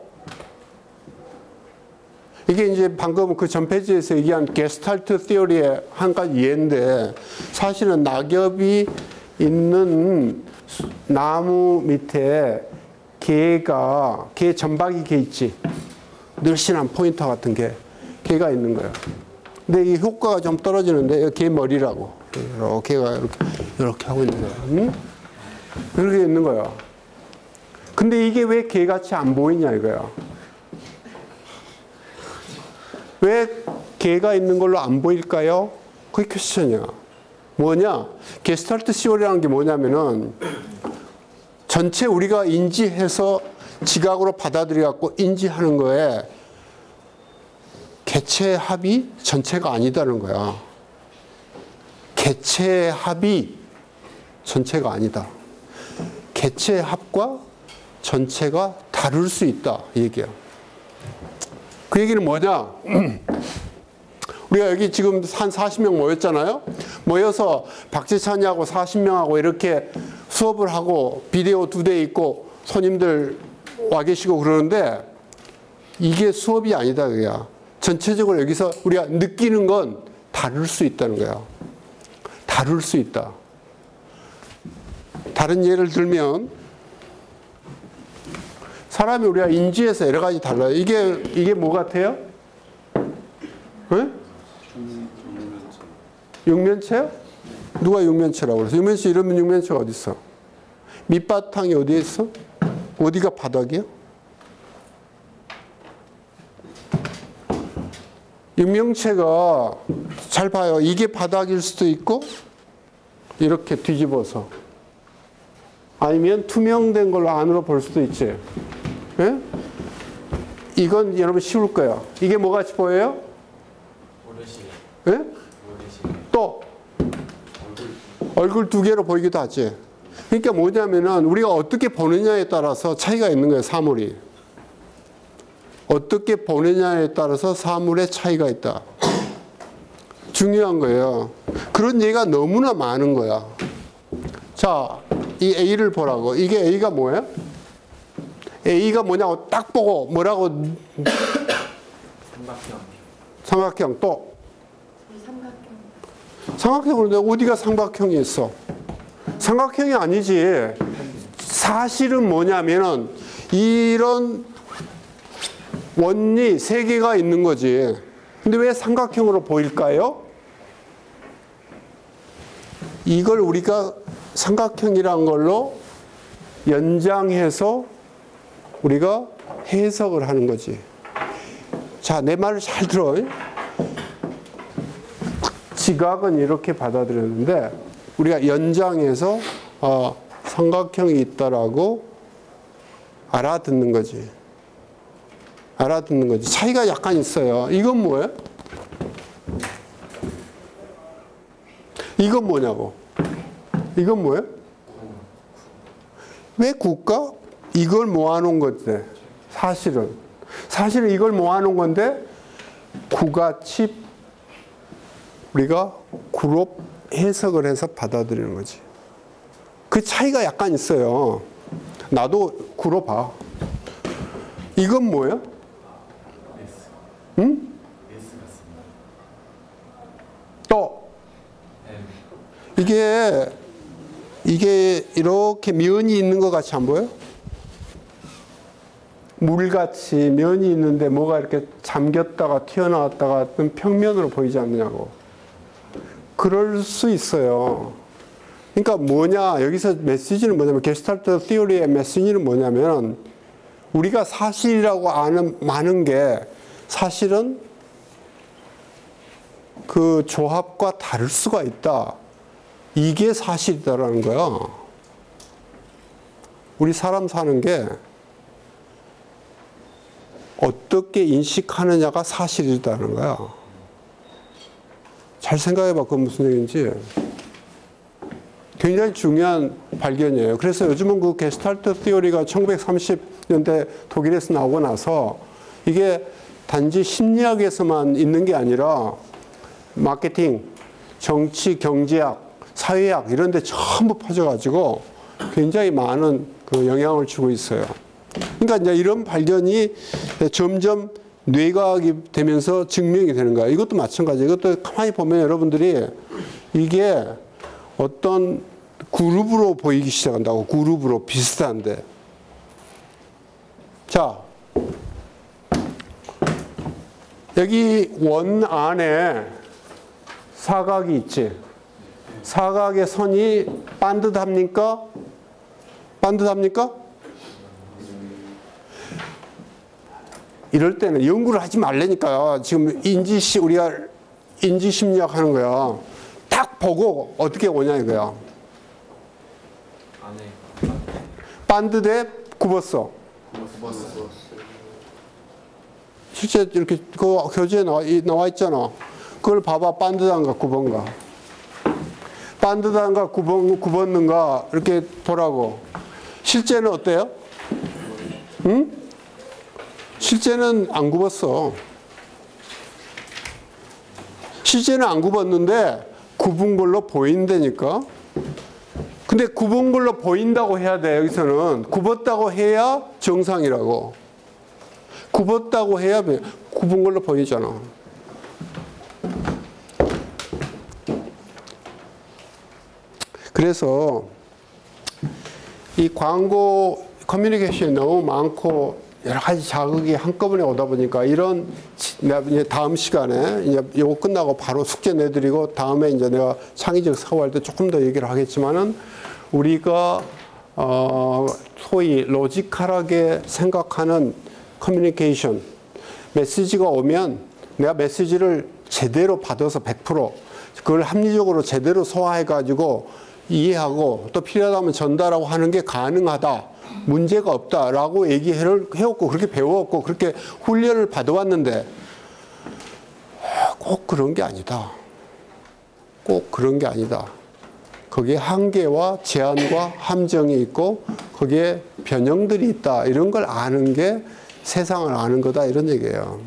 이게 이제 방금 그 전 페이지에서 얘기한 게스탈트 티어리의 한 가지 예인데, 사실은 낙엽이 있는 나무 밑에 개 점박이 개 있지. 늘씬한 포인터 같은 개가 있는 거예요. 근데 이 효과가 좀 떨어지는데 개 머리라고. 이렇게가 이렇게 하고 있는 거예요. 응? 이렇게 있는 거야. 근데 이게 왜 개같이 안 보이냐 이거야. 왜 개가 있는 걸로 안 보일까요? 그게 퀘스천이야. 뭐냐? 게스탈트 시오리라는 게 뭐냐면은 전체 우리가 인지해서 지각으로 받아들여갖고 인지하는 거에 개체의 합이 전체가 아니다는 거야. 개체의 합이 전체가 아니다. 개체의 합과 전체가 다를 수 있다. 이 얘기야. 그 얘기는 뭐냐? 우리가 여기 지금 한 40명 모였잖아요. 모여서 박재찬이하고 40명하고 이렇게 수업을 하고 비디오 2대 있고 손님들 와 계시고 그러는데 이게 수업이 아니다. 그야. 전체적으로 여기서 우리가 느끼는 건 다를 수 있다는 거야. 다를 수 있다. 다른 예를 들면 사람이 우리가 인지해서 여러 가지 달라요. 이게 뭐 같아요? 네? 육면체요? 누가 육면체라고 그랬어? 육면체 이러면 육면체가 어디 있어? 밑바탕이 어디에 있어? 어디가 바닥이야? 육면체가 잘 봐요. 이게 바닥일 수도 있고 이렇게 뒤집어서 아니면 투명된 걸로 안으로 볼 수도 있지. 예? 이건 여러분 쉬울 거야. 이게 뭐 같이 보여요? 예? 또 얼굴 두 개로 보이기도 하지. 그러니까 뭐냐면은 우리가 어떻게 보느냐에 따라서 차이가 있는 거예요. 사물이. 어떻게 보느냐에 따라서 사물의 차이가 있다. 중요한 거예요. 그런 얘기가 너무나 많은 거야. 자, 이 A를 보라고. 이게 A가 뭐예요? A가 뭐냐고 딱 보고 뭐라고? 삼각형. 또 삼각형인데 어디가 삼각형이 있어? 삼각형이 아니지. 사실은 뭐냐면은 이런 원리 세 개가 있는 거지. 근데 왜 삼각형으로 보일까요? 이걸 우리가 삼각형이란 걸로 연장해서 우리가 해석을 하는 거지. 자, 내 말을 잘 들어. 지각은 이렇게 받아들였는데 우리가 연장해서 삼각형이 있다라고 알아듣는 거지. 알아듣는 거지. 차이가 약간 있어요. 이건 뭐예요? 이건 뭐냐고. 이건 뭐예요? 왜 국가? 이걸 모아놓은 건데. 사실은 이걸 모아놓은 건데 구같이 우리가 구로 해석을 해서 받아들이는 거지. 그 차이가 약간 있어요. 나도 구로 봐. 이건 뭐예요? 응? 또 이게 이렇게 면이 있는 것 같이 안 보여? 물같이 면이 있는데 뭐가 이렇게 잠겼다가 튀어나왔다가 평면으로 보이지 않느냐고. 그럴 수 있어요. 그러니까 뭐냐, 여기서 메시지는 뭐냐면, 게스탈트 시오리의 메시지는 뭐냐면, 우리가 사실이라고 아는 많은 게 사실은 그 조합과 다를 수가 있다. 이게 사실이다라는 거야. 우리 사람 사는 게 어떻게 인식하느냐가 사실이다는 거야. 잘 생각해봐. 그건 무슨 얘기인지. 굉장히 중요한 발견이에요. 그래서 요즘은 그 게스탈트 시오리가 1930년대 독일에서 나오고 나서 이게 단지 심리학에서만 있는 게 아니라 마케팅, 정치, 경제학, 사회학 이런 데 전부 퍼져가지고 굉장히 많은 그 영향을 주고 있어요. 그러니까 이제 이런 발견이 점점 뇌과학이 되면서 증명이 되는 거야. 이것도 마찬가지예요. 이것도 가만히 보면 여러분들이 이게 어떤 그룹으로 보이기 시작한다고. 그룹으로 비슷한데. 자, 여기 원 안에 사각이 있지. 사각의 선이 반듯합니까? 반듯합니까? 이럴 때는 연구를 하지 말라니까요. 지금 우리가 인지심리학 하는 거야. 딱 보고 어떻게 오냐 이거야. 반드 대 굽었어. 실제 이렇게 그 교재에 나와 있잖아. 그걸 봐봐. 반드단가 굽은가. 반드단가 굽었는가 이렇게 보라고. 실제는 어때요? 응? 실제는 안 굽었어. 실제는 안 굽었는데 굽은 걸로 보인다니까. 근데 굽은 걸로 보인다고 해야 돼. 여기서는 굽었다고 해야 정상이라고. 굽었다고 해야 굽은 걸로 보이잖아. 그래서 이 광고 커뮤니케이션이 너무 많고 여러 가지 자극이 한꺼번에 오다 보니까 이런 이제 다음 시간에 이제 이거 끝나고 바로 숙제 내드리고 다음에 이제 내가 창의적 사고할 때 조금 더 얘기를 하겠지만은 우리가 소위 로지컬하게 생각하는 커뮤니케이션 메시지가 오면 내가 메시지를 제대로 받아서 100% 그걸 합리적으로 제대로 소화해 가지고 이해하고 또 필요하다면 전달하고 하는 게 가능하다. 문제가 없다라고 얘기를 해왔고 그렇게 배워왔고 그렇게 훈련을 받아왔는데 꼭 그런 게 아니다. 꼭 그런 게 아니다. 거기에 한계와 제한과 함정이 있고 거기에 변형들이 있다. 이런 걸 아는 게 세상을 아는 거다. 이런 얘기예요.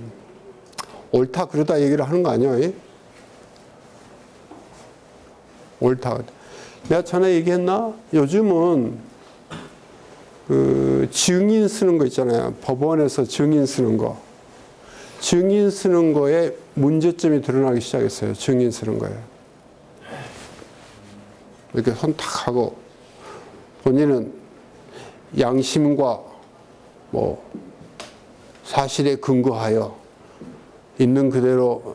옳다 그러다 얘기를 하는 거 아니에요? 옳다. 내가 전에 얘기했나? 요즘은 그 증인 쓰는 거 있잖아요. 법원에서 증인 쓰는 거. 증인 쓰는 거에 문제점이 드러나기 시작했어요. 증인 쓰는 거에. 이렇게 손 탁 하고 본인은 양심과 뭐 사실에 근거하여 있는 그대로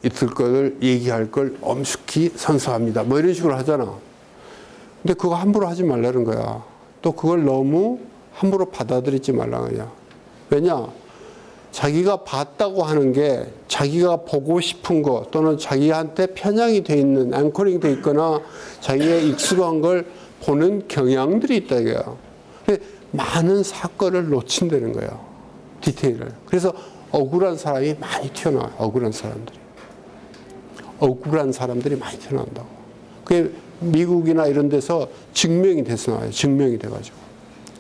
있을 것을 얘기할 걸 엄숙히 선서합니다. 뭐 이런 식으로 하잖아. 근데 그거 함부로 하지 말라는 거야. 또 그걸 너무 함부로 받아들이지 말라는 거야. 왜냐? 자기가 봤다고 하는 게 자기가 보고 싶은 거 또는 자기한테 편향이 돼 있는 앵커링 돼 있거나 자기의 익숙한 걸 보는 경향들이 있다 이거야. 근데 많은 사건을 놓친다는 거야. 디테일을. 그래서 억울한 사람이 많이 튀어나와요. 억울한 사람들이. 억울한 사람들이 많이 튀어나온다고. 그게 미국이나 이런 데서 증명이 돼서 나와요. 증명이 돼가지고.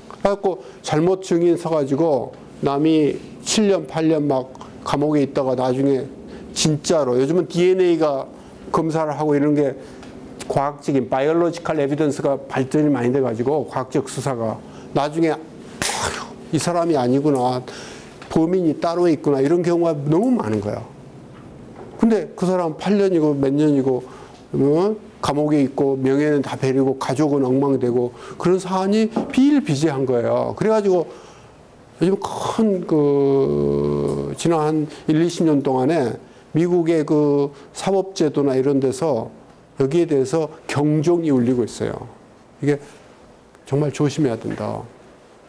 그래갖고 잘못 증인 서가지고 남이 7년, 8년 막 감옥에 있다가 나중에 진짜로 요즘은 DNA가 검사를 하고 이런 게 과학적인 바이올로지컬 에비던스가 발전이 많이 돼가지고 과학적 수사가 나중에 이 사람이 아니구나. 범인이 따로 있구나. 이런 경우가 너무 많은 거야. 근데 그 사람 8년이고 몇 년이고 감옥에 있고 명예는 다 베리고 가족은 엉망되고 그런 사안이 비일비재한 거예요. 그래가지고 요즘 큰 지난 한 1, 20년 동안에 미국의 그 사법제도나 이런 데서 여기에 대해서 경종이 울리고 있어요. 이게 정말 조심해야 된다.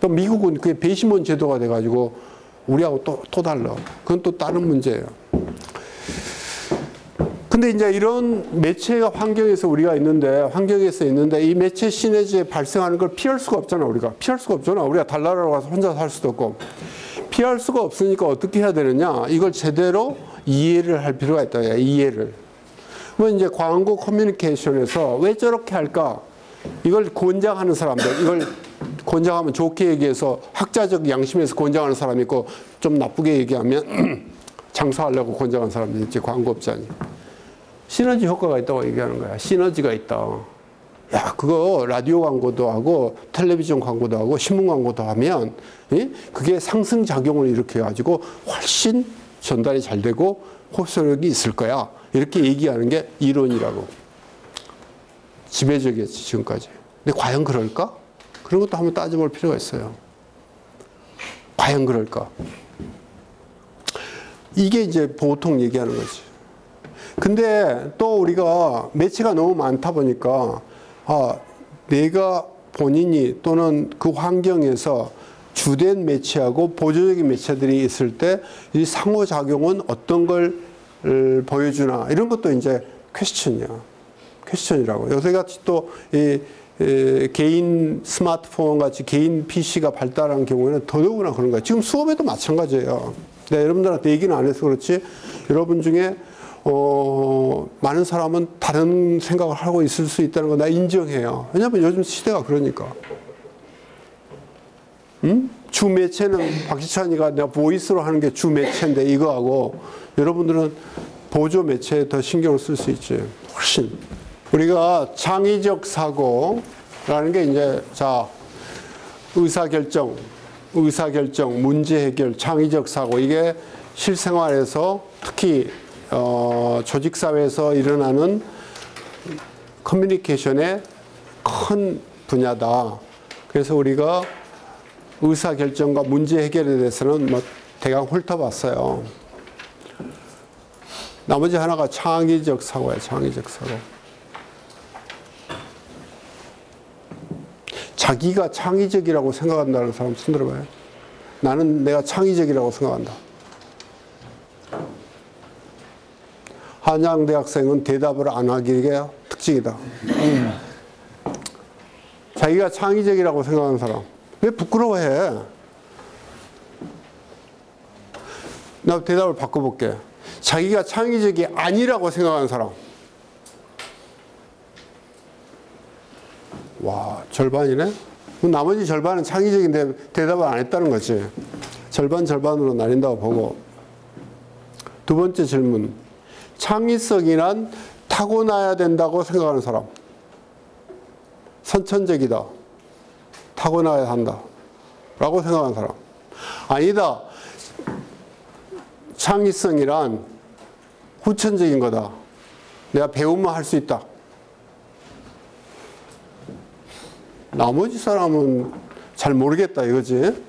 또 미국은 그게 배심원 제도가 돼가지고 우리하고 또 달라. 그건 또 다른 문제예요. 근데 이제 이런 매체 환경에서 우리가 있는데, 이 매체 시너지에 발생하는 걸 피할 수가 없잖아, 우리가. 피할 수가 없잖아. 우리가 달나라로 가서 혼자 살 수도 없고. 피할 수가 없으니까 어떻게 해야 되느냐. 이걸 제대로 이해를 할 필요가 있다. 이해를. 그러면 이제 광고 커뮤니케이션에서 왜 저렇게 할까? 이걸 권장하는 사람들, 이걸 권장하면 좋게 얘기해서 학자적 양심에서 권장하는 사람이 있고 좀 나쁘게 얘기하면 장사하려고 권장하는 사람들이 있지, 광고업자니. 시너지 효과가 있다고 얘기하는 거야. 시너지가 있다. 야, 그거 라디오 광고도 하고 텔레비전 광고도 하고 신문 광고도 하면 그게 상승작용을 일으켜가지고 훨씬 전달이 잘 되고 흡수력이 있을 거야. 이렇게 얘기하는 게 이론이라고. 지배적이었지, 지금까지. 근데 과연 그럴까? 그런 것도 한번 따져볼 필요가 있어요. 과연 그럴까? 이게 이제 보통 얘기하는 거지. 근데 또 우리가 매체가 너무 많다 보니까 내가 본인이 또는 그 환경에서 주된 매체하고 보조적인 매체들이 있을 때 이 상호작용은 어떤 걸 보여주나 이런 것도 이제 퀘스천이라고. 요새같이 또 개인 스마트폰 같이 개인 PC가 발달한 경우에는 더더구나 그런 거예요. 지금 수업에도 마찬가지예요. 내가 여러분들한테 얘기는 안 해서 그렇지 여러분 중에 많은 사람은 다른 생각을 하고 있을 수 있다는 거 나 인정해요. 왜냐하면 요즘 시대가 그러니까. 주 매체는 박지찬이가 내가 보이스로 하는 게 주 매체인데 이거하고 여러분들은 보조 매체에 더 신경을 쓸 수 있지. 훨씬. 우리가 창의적 사고라는 게 이제 자 의사결정, 문제 해결, 창의적 사고 이게 실생활에서 특히 조직사회에서 일어나는 커뮤니케이션의 큰 분야다. 그래서 우리가 의사결정과 문제 해결에 대해서는 뭐 대강 훑어봤어요. 나머지 하나가 창의적 사고예요. 창의적 사고. 자기가 창의적이라고 생각한다는 사람 손 들어봐요. 나는 내가 창의적이라고 생각한다. 한양대학생은 대답을 안 하기가 특징이다. 자기가 창의적이라고 생각하는 사람. 왜 부끄러워해? 나 대답을 바꿔볼게. 자기가 창의적이 아니라고 생각하는 사람. 와, 절반이네? 나머지 절반은 창의적인데 대답을 안 했다는 거지. 절반으로 나뉜다고 보고. 두 번째 질문. 창의성이란 타고나야 된다고 생각하는 사람. 선천적이다. 타고나야 한다. 라고 생각하는 사람. 아니다. 창의성이란 후천적인 거다. 내가 배우면 할 수 있다. 나머지 사람은 잘 모르겠다 이거지.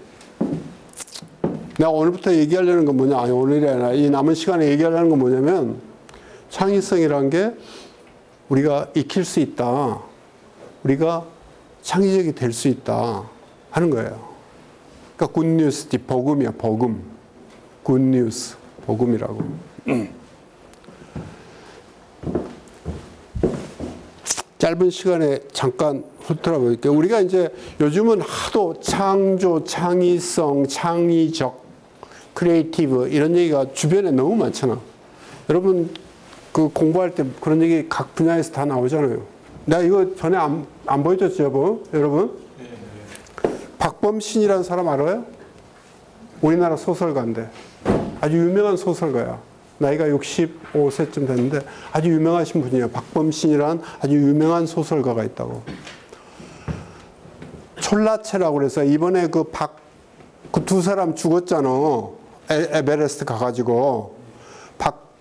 내가 오늘부터 얘기하려는 건 뭐냐. 아니 오늘이 아니라 이 남은 시간에 얘기하려는 건 뭐냐면 창의성이란 게 우리가 익힐 수 있다. 우리가 창의적이 될 수 있다 하는 거예요. 그러니까 굿뉴스, 복음이야. 복음. 굿뉴스. 복음이라고. 짧은 시간에 잠깐 훑어볼게요. 우리가 이제 요즘은 하도 창조, 창의성, 창의적, 크리에이티브 이런 얘기가 주변에 너무 많잖아. 여러분 그 공부할 때 그런 얘기 각 분야에서 다 나오잖아요. 내가 이거 전에 안 보여줬죠, 여러분? 박범신이라는 사람 알아요? 우리나라 소설가인데 아주 유명한 소설가야. 나이가 65세쯤 됐는데 아주 유명하신 분이에요. 박범신이라는 아주 유명한 소설가가 있다고. 촐라체라고 그래서 이번에 그 두 사람 죽었잖아. 에베레스트 가가지고 박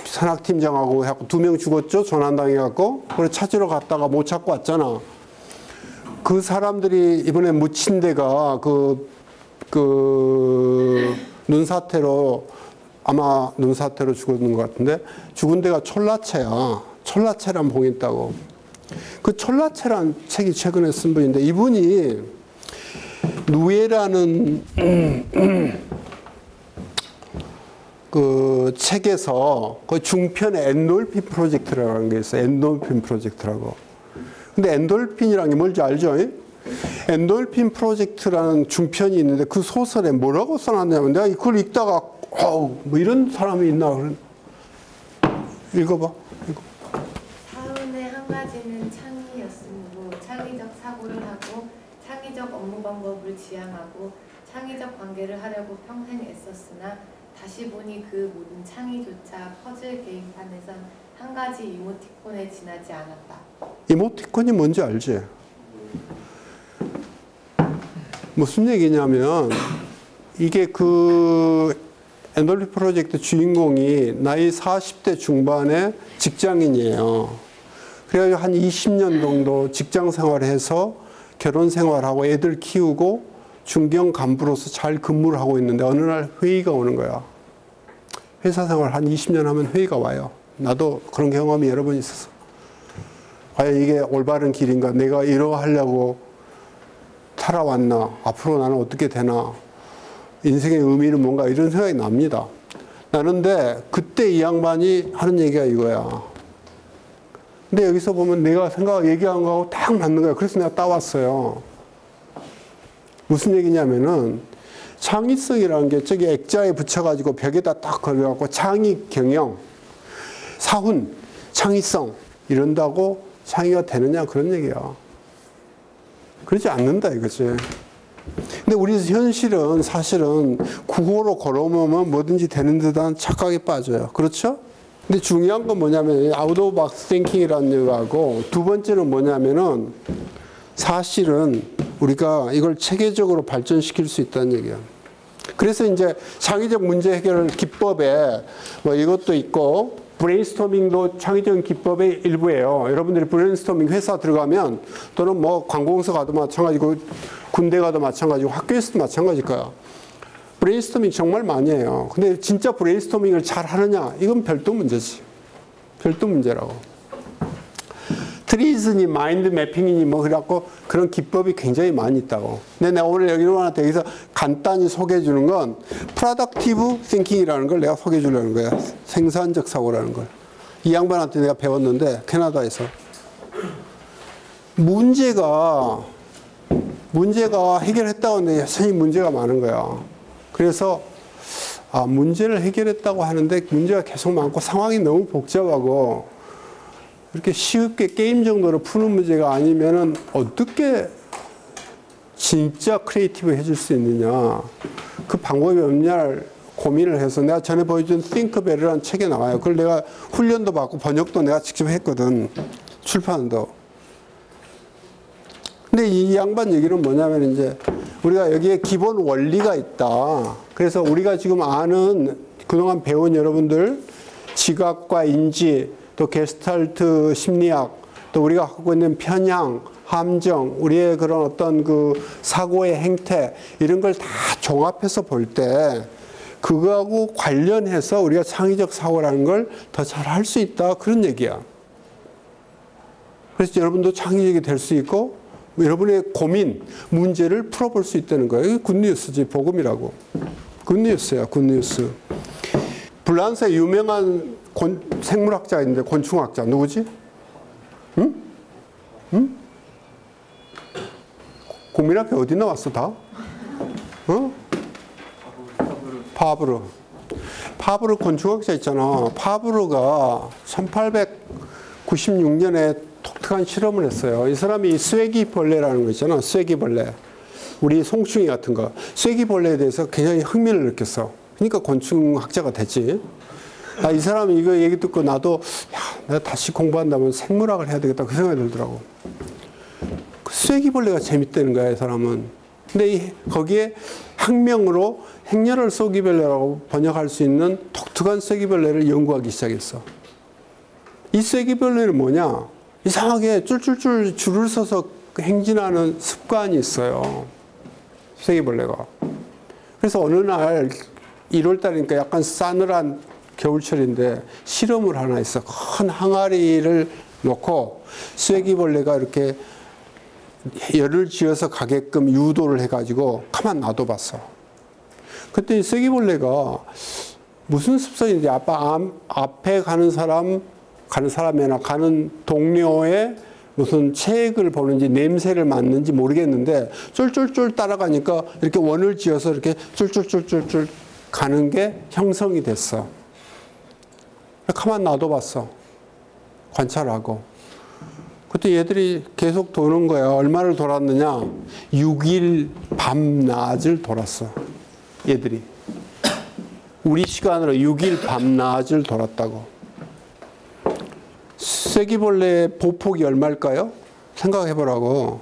산악팀장하고 해갖고 2명 죽었죠. 조난당해갖고. 그래 찾으러 갔다가 못 찾고 왔잖아. 그 사람들이 이번에 묻힌 데가 눈사태로 아마 눈사태로 죽었는 것 같은데 죽은 데가 촐라체야. 촐라체란 봉이 있다고. 그 촐라체란 책이 최근에 쓴 분인데 이분이 누에라는 그 책에서 그 중편에 엔돌핀 프로젝트라는 게 있어요. 엔돌핀 프로젝트라고. 근데 엔돌핀이라는 게 뭔지 알죠? 엔돌핀 프로젝트라는 중편이 있는데 그 소설에 뭐라고 써놨냐면 내가 그걸 읽다가 뭐 이런 사람이 있나? 읽어봐. 사운의 한 가지는 창의였으므로 창의적 사고를 하고 창의적 업무 방법을 지향하고 창의적 관계를 하려고 평생 애썼으나 다시 보니 그 모든 창의조차 퍼즐 게임판에선 한 가지 이모티콘에 지나지 않았다. 이모티콘이 뭔지 알지? 무슨 얘기냐면 이게 그 엔돌핀 프로젝트 주인공이 나이 40대 중반의 직장인이에요. 그래가지고 한 20년 정도 직장 생활을 해서 결혼 생활하고 애들 키우고 중견 간부로서 잘 근무를 하고 있는데 어느 날 회의가 오는 거야. 회사 생활 한 20년 하면 회의가 와요. 나도 그런 경험이 여러 번 있었어. 과연 이게 올바른 길인가? 내가 이러하려고 살아왔나? 앞으로 나는 어떻게 되나? 인생의 의미는 뭔가? 이런 생각이 납니다. 나는데 그때 이 양반이 하는 얘기가 이거야. 근데 여기서 보면 내가 얘기한 거하고 딱 맞는 거야. 그래서 내가 따왔어요. 무슨 얘기냐면은 창의성이라는 게 저기 액자에 붙여가지고 벽에다 딱 걸어갖고 창의 경영, 사훈, 창의성 이런다고 창의가 되느냐 그런 얘기야. 그러지 않는다 이거지. 근데 우리 현실은 사실은 국어로 걸어오면 뭐든지 되는 듯한 착각에 빠져요. 그렇죠? 근데 중요한 건 뭐냐면 아웃 오브 박스 띵킹이라는 거하고 두 번째는 뭐냐면은 사실은 우리가 이걸 체계적으로 발전시킬 수 있다는 얘기야. 그래서 이제 창의적 문제 해결 기법에 뭐 이것도 있고 브레인스토밍도 창의적 기법의 일부예요. 여러분들이 브레인스토밍 회사 들어가면 또는 뭐 관공서 가도 마찬가지고 군대 가도 마찬가지고 학교에서도 마찬가지일 거야. 브레인스토밍 정말 많이 해요. 근데 진짜 브레인스토밍을 잘 하느냐? 이건 별도 문제지. 별도 문제라고. 트리즈니 마인드 매핑이니 뭐 그래갖고 그런 기법이 굉장히 많이 있다고. 근데 내가 오늘 여기서 간단히 소개해 주는 건 프로덕티브 띵킹이라는 걸 내가 소개해 주려는 거야. 생산적 사고라는 걸. 이 양반한테 내가 배웠는데 캐나다에서 문제가 해결했다고 하는데 여전히 문제가 많은 거야. 그래서 문제를 해결했다고 하는데 문제가 계속 많고 상황이 너무 복잡하고 이렇게 쉽게 게임 정도로 푸는 문제가 아니면은 어떻게 진짜 크리에이티브 해줄 수 있느냐. 그 방법이 없냐를 고민을 해서 내가 전에 보여준 Think Better라는 책에 나와요. 그걸 내가 훈련도 받고 번역도 내가 직접 했거든. 출판도. 근데 이 양반 얘기는 뭐냐면 이제 우리가 여기에 기본 원리가 있다. 그래서 우리가 지금 아는 그동안 배운 여러분들 지각과 인지 또 게스탈트 심리학 또 우리가 갖고 있는 편향, 함정, 우리의 그런 어떤 그 사고의 행태 이런 걸 다 종합해서 볼 때 그거하고 관련해서 우리가 창의적 사고라는 걸 더 잘 할 수 있다 그런 얘기야. 그래서 여러분도 창의적이 될 수 있고 여러분의 고민, 문제를 풀어볼 수 있다는 거예요. 이게 굿뉴스지, 복음이라고. 굿뉴스야, 굿뉴스. 불란스의 유명한 생물학자가 있는데 곤충학자 누구지? 응? 응? 국민 앞에 어디 나왔어 다? 어? 파브르. 파브르 곤충학자 있잖아. 파브르가 1896년에 독특한 실험을 했어요. 이 사람이 쐐기벌레라는 거 있잖아. 쐐기벌레. 우리 송충이 같은 거. 쐐기벌레에 대해서 굉장히 흥미를 느꼈어. 그러니까 곤충학자가 됐지. 이 사람이 이거 얘기 듣고 나도 내가 다시 공부한다면 생물학을 해야 되겠다 그 생각이 들더라고. 쐐기벌레가 재밌다는 거야 이 사람은. 근데 거기에 학명으로 행렬을 쐐기벌레라고 번역할 수 있는 독특한 쐐기벌레를 연구하기 시작했어. 이 쐐기벌레는 뭐냐? 이상하게 쫄쫄쫄 줄을 서서 행진하는 습관이 있어요. 쐐기벌레가. 그래서 어느 날 1월달이니까 약간 싸늘한 겨울철인데 실험을 하나 했어. 큰 항아리를 놓고 쐐기벌레가 이렇게 열을 지어서 가게끔 유도를 해가지고 가만 놔둬봤어. 그때 쐐기벌레가 무슨 습성인지 앞에 가는 사람이나 가는 동료의 무슨 책을 보는지 냄새를 맡는지 모르겠는데 쫄쫄쫄 따라가니까 이렇게 원을 지어서 이렇게 쫄쫄쫄쫄쫄 가는 게 형성이 됐어. 가만 놔둬봤어. 관찰하고. 그때 얘들이 계속 도는 거야. 얼마를 돌았느냐? 6일 밤낮을 돌았어. 얘들이. 우리 시간으로 6일 밤낮을 돌았다고. 쐐기벌레의 보폭이 얼마일까요? 생각해보라고.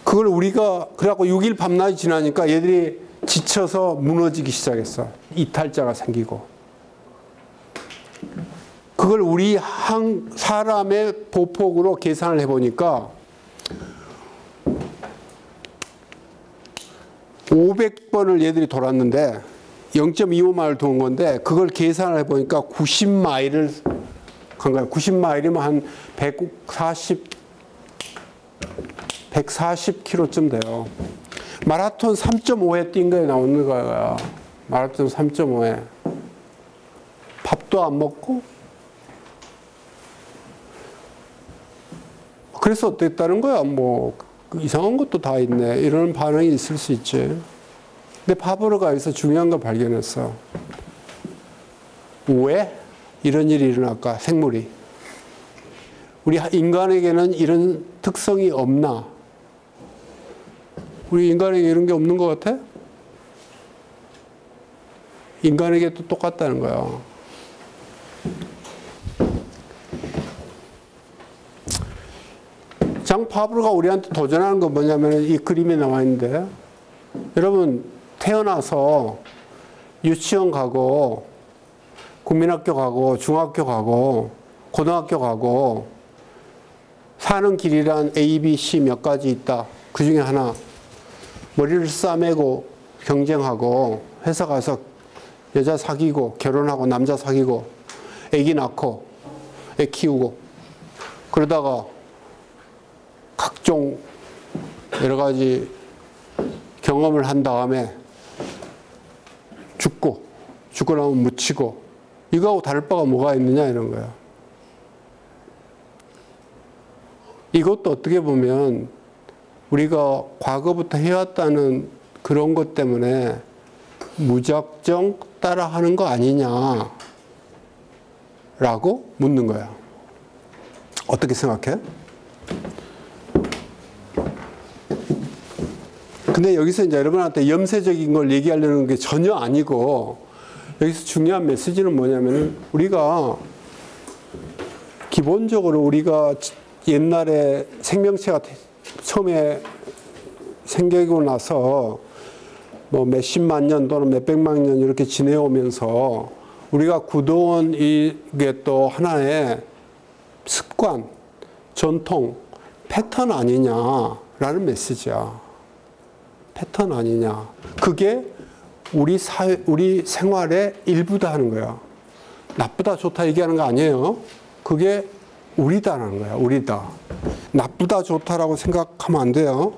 그걸 우리가 그래갖고 6일 밤낮이 지나니까 얘들이 지쳐서 무너지기 시작했어. 이탈자가 생기고. 그걸 우리 한 사람의 보폭으로 계산을 해보니까 500번을 얘들이 돌았는데 0.25마일 도는 건데 그걸 계산을 해보니까 90마일을 간 거야. 90마일이면 한 140 140km쯤 돼요. 마라톤 3.5회 뛴 거에 나오는 거야. 마라톤 3.5회. 밥도 안 먹고. 그래서 어땠다는 거야. 뭐 이상한 것도 다 있네. 이런 반응이 있을 수 있지. 근데 파브르가 여기서 중요한 걸 발견했어. 왜 이런 일이 일어날까? 생물이. 우리 인간에게는 이런 특성이 없나? 우리 인간에게 이런 게 없는 것 같아? 인간에게도 똑같다는 거야. 장 파브르가 우리한테 도전하는 건 뭐냐면 이 그림에 나와 있는데, 여러분 태어나서 유치원 가고 국민학교 가고 중학교 가고 고등학교 가고 사는 길이란 A, B, C 몇 가지 있다. 그 중에 하나. 머리를 싸매고 경쟁하고 회사 가서 여자 사귀고 결혼하고 남자 사귀고 애기 낳고 애 키우고 그러다가 각종 여러 가지 경험을 한 다음에 죽고 나면 묻히고 이거하고 다를 바가 뭐가 있느냐 이런 거야. 이것도 어떻게 보면 우리가 과거부터 해왔다는 그런 것 때문에 무작정 따라하는 거 아니냐라고 묻는 거야. 어떻게 생각해? 근데 여기서 이제 여러분한테 염세적인 걸 얘기하려는 게 전혀 아니고 여기서 중요한 메시지는 뭐냐면은 우리가 기본적으로 우리가 옛날에 생명체가 처음에 생기고 나서 뭐 몇십만 년 또는 몇백만 년 이렇게 지내오면서 우리가 굳어온 이게 또 하나의 습관, 전통, 패턴 아니냐라는 메시지야. 패턴 아니냐. 그게 우리 생활의 일부다 하는 거야. 나쁘다 좋다 얘기하는 거 아니에요. 그게 우리다라는 거야. 우리다. 나쁘다 좋다라고 생각하면 안 돼요.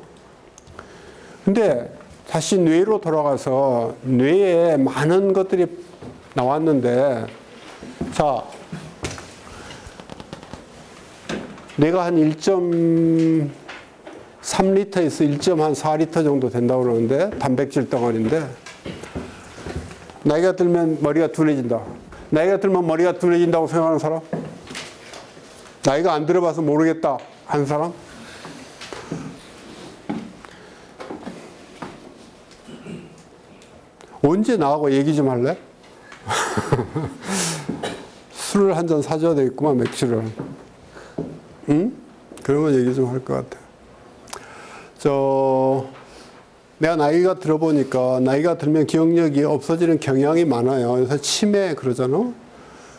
근데 다시 뇌로 돌아가서 뇌에 많은 것들이 나왔는데, 자, 뇌가 한 1.3리터에서 1.4리터 정도 된다고 그러는데, 단백질 덩어리인데, 나이가 들면 머리가 둔해진다. 나이가 들면 머리가 둔해진다고 생각하는 사람? 나이가 안 들어봐서 모르겠다 하는 사람? 언제 나하고 얘기 좀 할래? 술을 한 잔 사줘야 되겠구만, 맥주를. 응? 그러면 얘기 좀 할 것 같아. 내가 나이가 들어보니까 나이가 들면 기억력이 없어지는 경향이 많아요. 그래서 치매 그러잖아.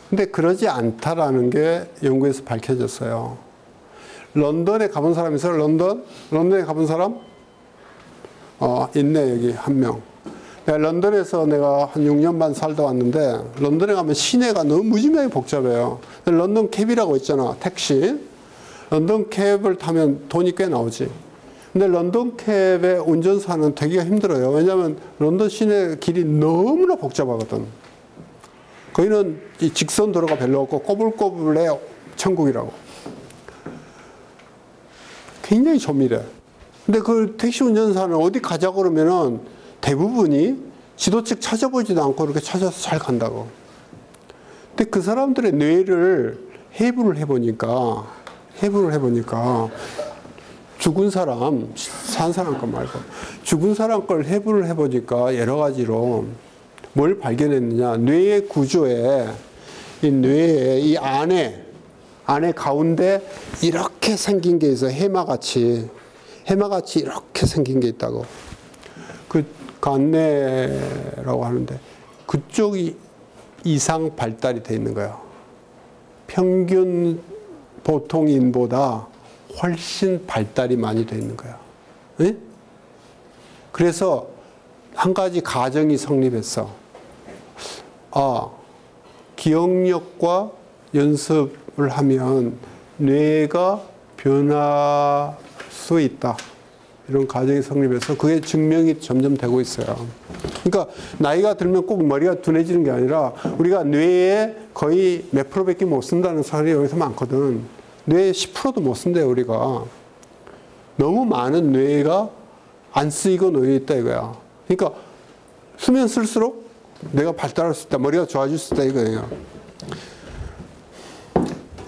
근데 그러지 않다라는 게 연구에서 밝혀졌어요. 런던에 가본 사람 있어요? 런던에 가본 사람? 있네, 여기 한 명. 내가 런던에서 내가 한 6년 반 살다 왔는데, 런던에 가면 시내가 너무 무지막지하게 복잡해요. 런던 캡이라고 있잖아, 택시. 런던 캡을 타면 돈이 꽤 나오지. 근데 런던 캡의 운전사는 되기가 힘들어요. 왜냐하면 런던 시내 길이 너무나 복잡하거든. 거기는 이 직선 도로가 별로 없고 꼬불꼬불해 천국이라고. 굉장히 조밀해. 근데 그 택시 운전사는 어디 가자고 그러면은 대부분이 지도책 찾아보지도 않고 이렇게 찾아서 잘 간다고. 근데 그 사람들의 뇌를 해부를 해보니까 죽은 사람, 산 사람 거 말고 죽은 사람 걸 해부를 해보니까 여러 가지로 뭘 발견했느냐. 뇌의 구조에 이 뇌의 이 안에 가운데 이렇게 생긴 게 있어. 해마같이 이렇게 생긴 게 있다고. 그 간뇌라고 하는데 그쪽이 이상 발달이 돼 있는 거야. 평균 보통인보다 훨씬 발달이 많이 돼 있는 거야. 네? 그래서 한 가지 가정이 성립했어. 기억력과 연습을 하면 뇌가 변화할 수 있다. 이런 가정이 성립해서 그게 증명이 점점 되고 있어요. 그러니까 나이가 들면 꼭 머리가 둔해지는 게 아니라 우리가 뇌에 거의 몇 프로밖에 못 쓴다는 사람이 여기서 많거든. 뇌에 10%도 못 쓴대요, 우리가. 너무 많은 뇌가 안 쓰이고 놓여 있다 이거야. 그러니까 쓰면 쓸수록 내가 발달할 수 있다. 머리가 좋아질 수 있다 이거예요.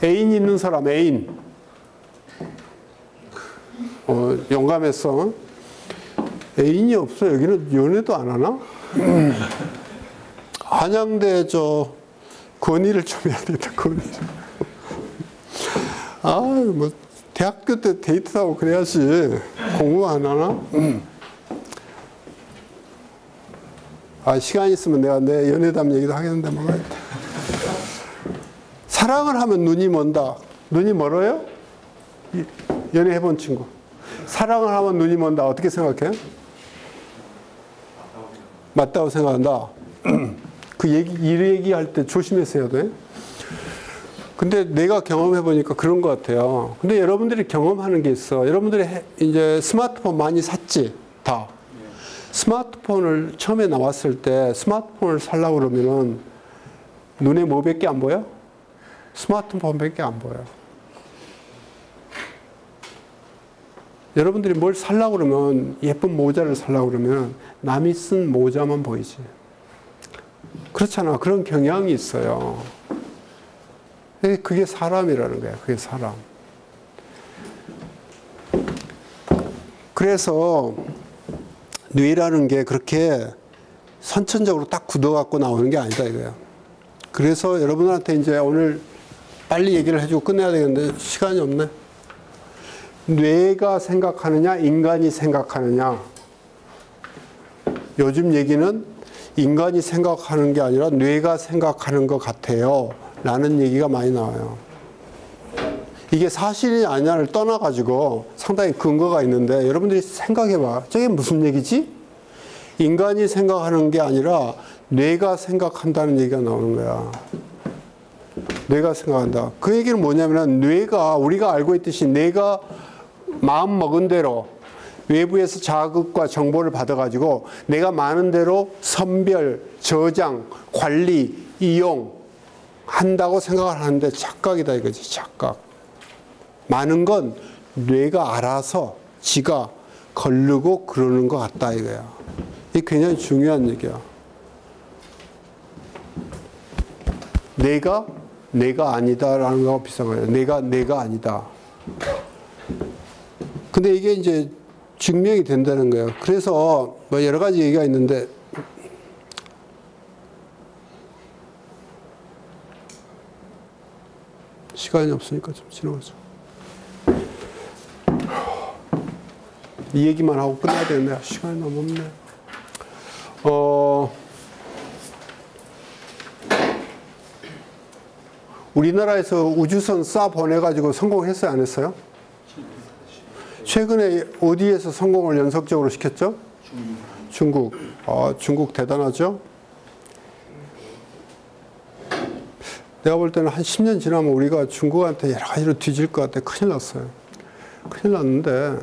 애인 있는 사람, 애인. 용감했어. 애인이 없어. 여기는 연애도 안 하나? 한양대 건의를 좀 해야 되겠다. 건의 좀. 뭐 대학교 때 데이트하고 그래야지. 공부 안 하나? 시간 있으면 내가 내 연애담 얘기도 하겠는데 뭐가 있다. 사랑을 하면 눈이 먼다. 눈이 멀어요? 연애해본 친구. 사랑을 하면 눈이 먼다. 어떻게 생각해? 맞다고 생각한다. 이 얘기할 때 조심해서 해야 돼. 근데 내가 경험해보니까 그런 것 같아요. 근데 여러분들이 경험하는 게 있어. 여러분들이 이제 스마트폰 많이 샀지? 다. 스마트폰을 처음에 나왔을 때 스마트폰을 살려고 그러면은 눈에 뭐밖에 안 보여? 스마트폰밖에 안 보여. 여러분들이 뭘 살려고 그러면 예쁜 모자를 살려고 그러면 남이 쓴 모자만 보이지. 그렇잖아. 그런 경향이 있어요. 그게 사람이라는 거야. 그게 사람. 그래서 뇌라는 게 그렇게 선천적으로 딱 굳어갖고 나오는 게 아니다 이거야. 그래서 여러분한테 이제 오늘 빨리 얘기를 해주고 끝내야 되겠는데 시간이 없네. 뇌가 생각하느냐, 인간이 생각하느냐. 요즘 얘기는 인간이 생각하는 게 아니라 뇌가 생각하는 것 같아요. 라는 얘기가 많이 나와요. 이게 사실이 아니냐를 떠나가지고 상당히 근거가 있는데 여러분들이 생각해봐. 저게 무슨 얘기지? 인간이 생각하는 게 아니라 뇌가 생각한다는 얘기가 나오는 거야. 뇌가 생각한다. 그 얘기는 뭐냐면 뇌가 우리가 알고 있듯이 뇌가 마음 먹은 대로 외부에서 자극과 정보를 받아가지고 내가 많은 대로 선별, 저장, 관리, 이용 한다고 생각을 하는데 착각이다 이거지. 착각. 많은 건 뇌가 알아서 지가 거르고 그러는 것 같다 이거야. 이게 굉장히 중요한 얘기야. 내가 아니다라는 거하고 비슷한 거예요. 내가 아니다. 근데 이게 이제 증명이 된다는 거예요. 그래서 뭐 여러 가지 얘기가 있는데 시간이 없으니까 좀 지나가죠. 이 얘기만 하고 끝내야 되는데 시간이 너무 없네. 우리나라에서 우주선 쏴 보내가지고 성공했어요, 안 했어요? 최근에 어디에서 성공을 연속적으로 시켰죠? 중국. 중국 대단하죠? 내가 볼 때는 한 10년 지나면 우리가 중국한테 여러 가지로 뒤질 것 같아. 큰일 났어요. 큰일 났는데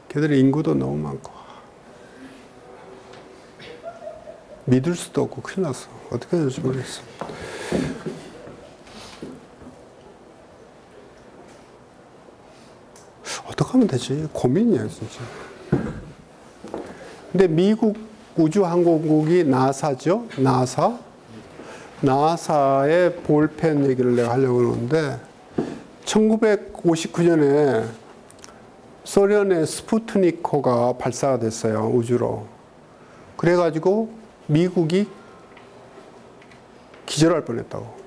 걔들의 인구도 너무 많고 믿을 수도 없고 큰일 났어. 어떻게 해야 될지 모르겠어. 어떻게 하면 되지? 고민이야 진짜. 근데 미국 우주항공국이 나사죠? 나사의 볼펜 얘기를 내가 하려고 그러는데 1959년에 소련의 스푸트니크가 발사가 됐어요. 우주로. 그래가지고 미국이 기절할 뻔했다고.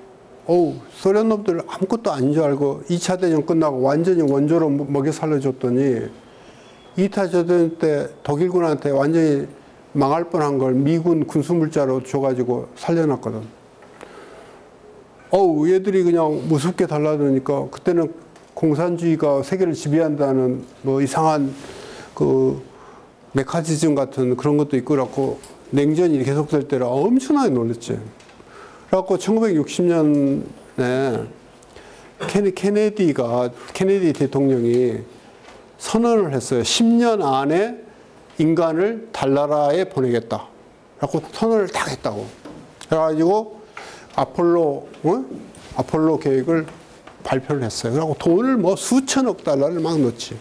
소련 놈들 아무것도 아닌 줄 알고 2차 대전 끝나고 완전히 원조로 먹여 살려줬더니 2차 대전 때 독일군한테 완전히 망할 뻔한 걸 미군 군수물자로 줘가지고 살려놨거든. 얘들이 그냥 무섭게 달라드니까 그때는 공산주의가 세계를 지배한다는 뭐 이상한 그 메카니즘 같은 그런 것도 있고 그래갖고 냉전이 계속될 때라 엄청나게 놀랐지. 그래갖고 1960년에 케네디 대통령이 선언을 했어요. 10년 안에 인간을 달나라에 보내겠다. 라고 선언을 딱 했다고. 그래가지고 아폴로 계획을 발표를 했어요. 그리고 돈을 뭐 수천억 달러를 막 넣지.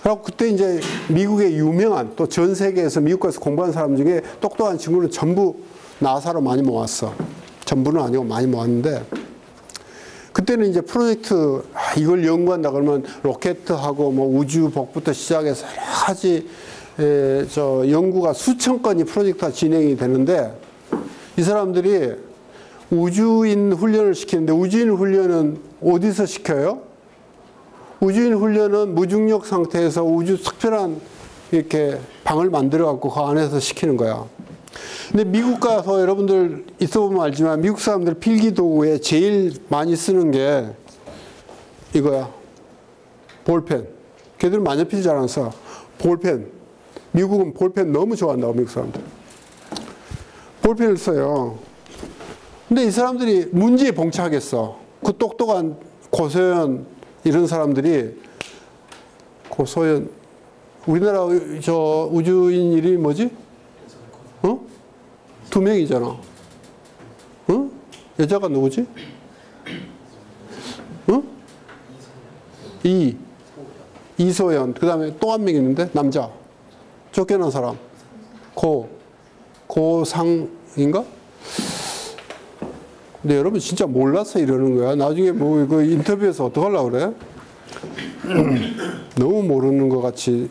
그리고 그때 이제 미국의 유명한 또 전 세계에서 미국 가서 공부한 사람 중에 똑똑한 친구는 전부 나사로 많이 모았어. 전부는 아니고 많이 모았는데 그때는 이제 프로젝트 이걸 연구한다 그러면 로켓하고 뭐 우주복부터 시작해서 여러 가지 연구가 수천 건이 프로젝트가 진행이 되는데 이 사람들이 우주인 훈련을 시키는데 우주인 훈련은 어디서 시켜요? 우주인 훈련은 무중력 상태에서 우주 특별한 이렇게 방을 만들어 갖고 그 안에서 시키는 거야. 근데 미국 가서 여러분들 있어보면 알지만 미국 사람들 필기도구에 제일 많이 쓰는 게 이거야. 볼펜. 걔들 만년필 잘 안 써. 볼펜. 미국은 볼펜 너무 좋아한다고 미국 사람들. 볼펜을 써요. 근데 이 사람들이 문제에 봉착했어. 그 똑똑한 고소연 이런 사람들이 고소연 우리나라 저 우주인 이름이 뭐지? 어? 2명이잖아. 어? 여자가 누구지? 어? 이소연. 그 다음에 또 한 명 있는데 남자. 쫓겨난 사람. 고상인가? 근데 여러분 진짜 몰라서 이러는 거야. 나중에 뭐 그 인터뷰에서 어떡하려고 그래? 너무 모르는 것 같이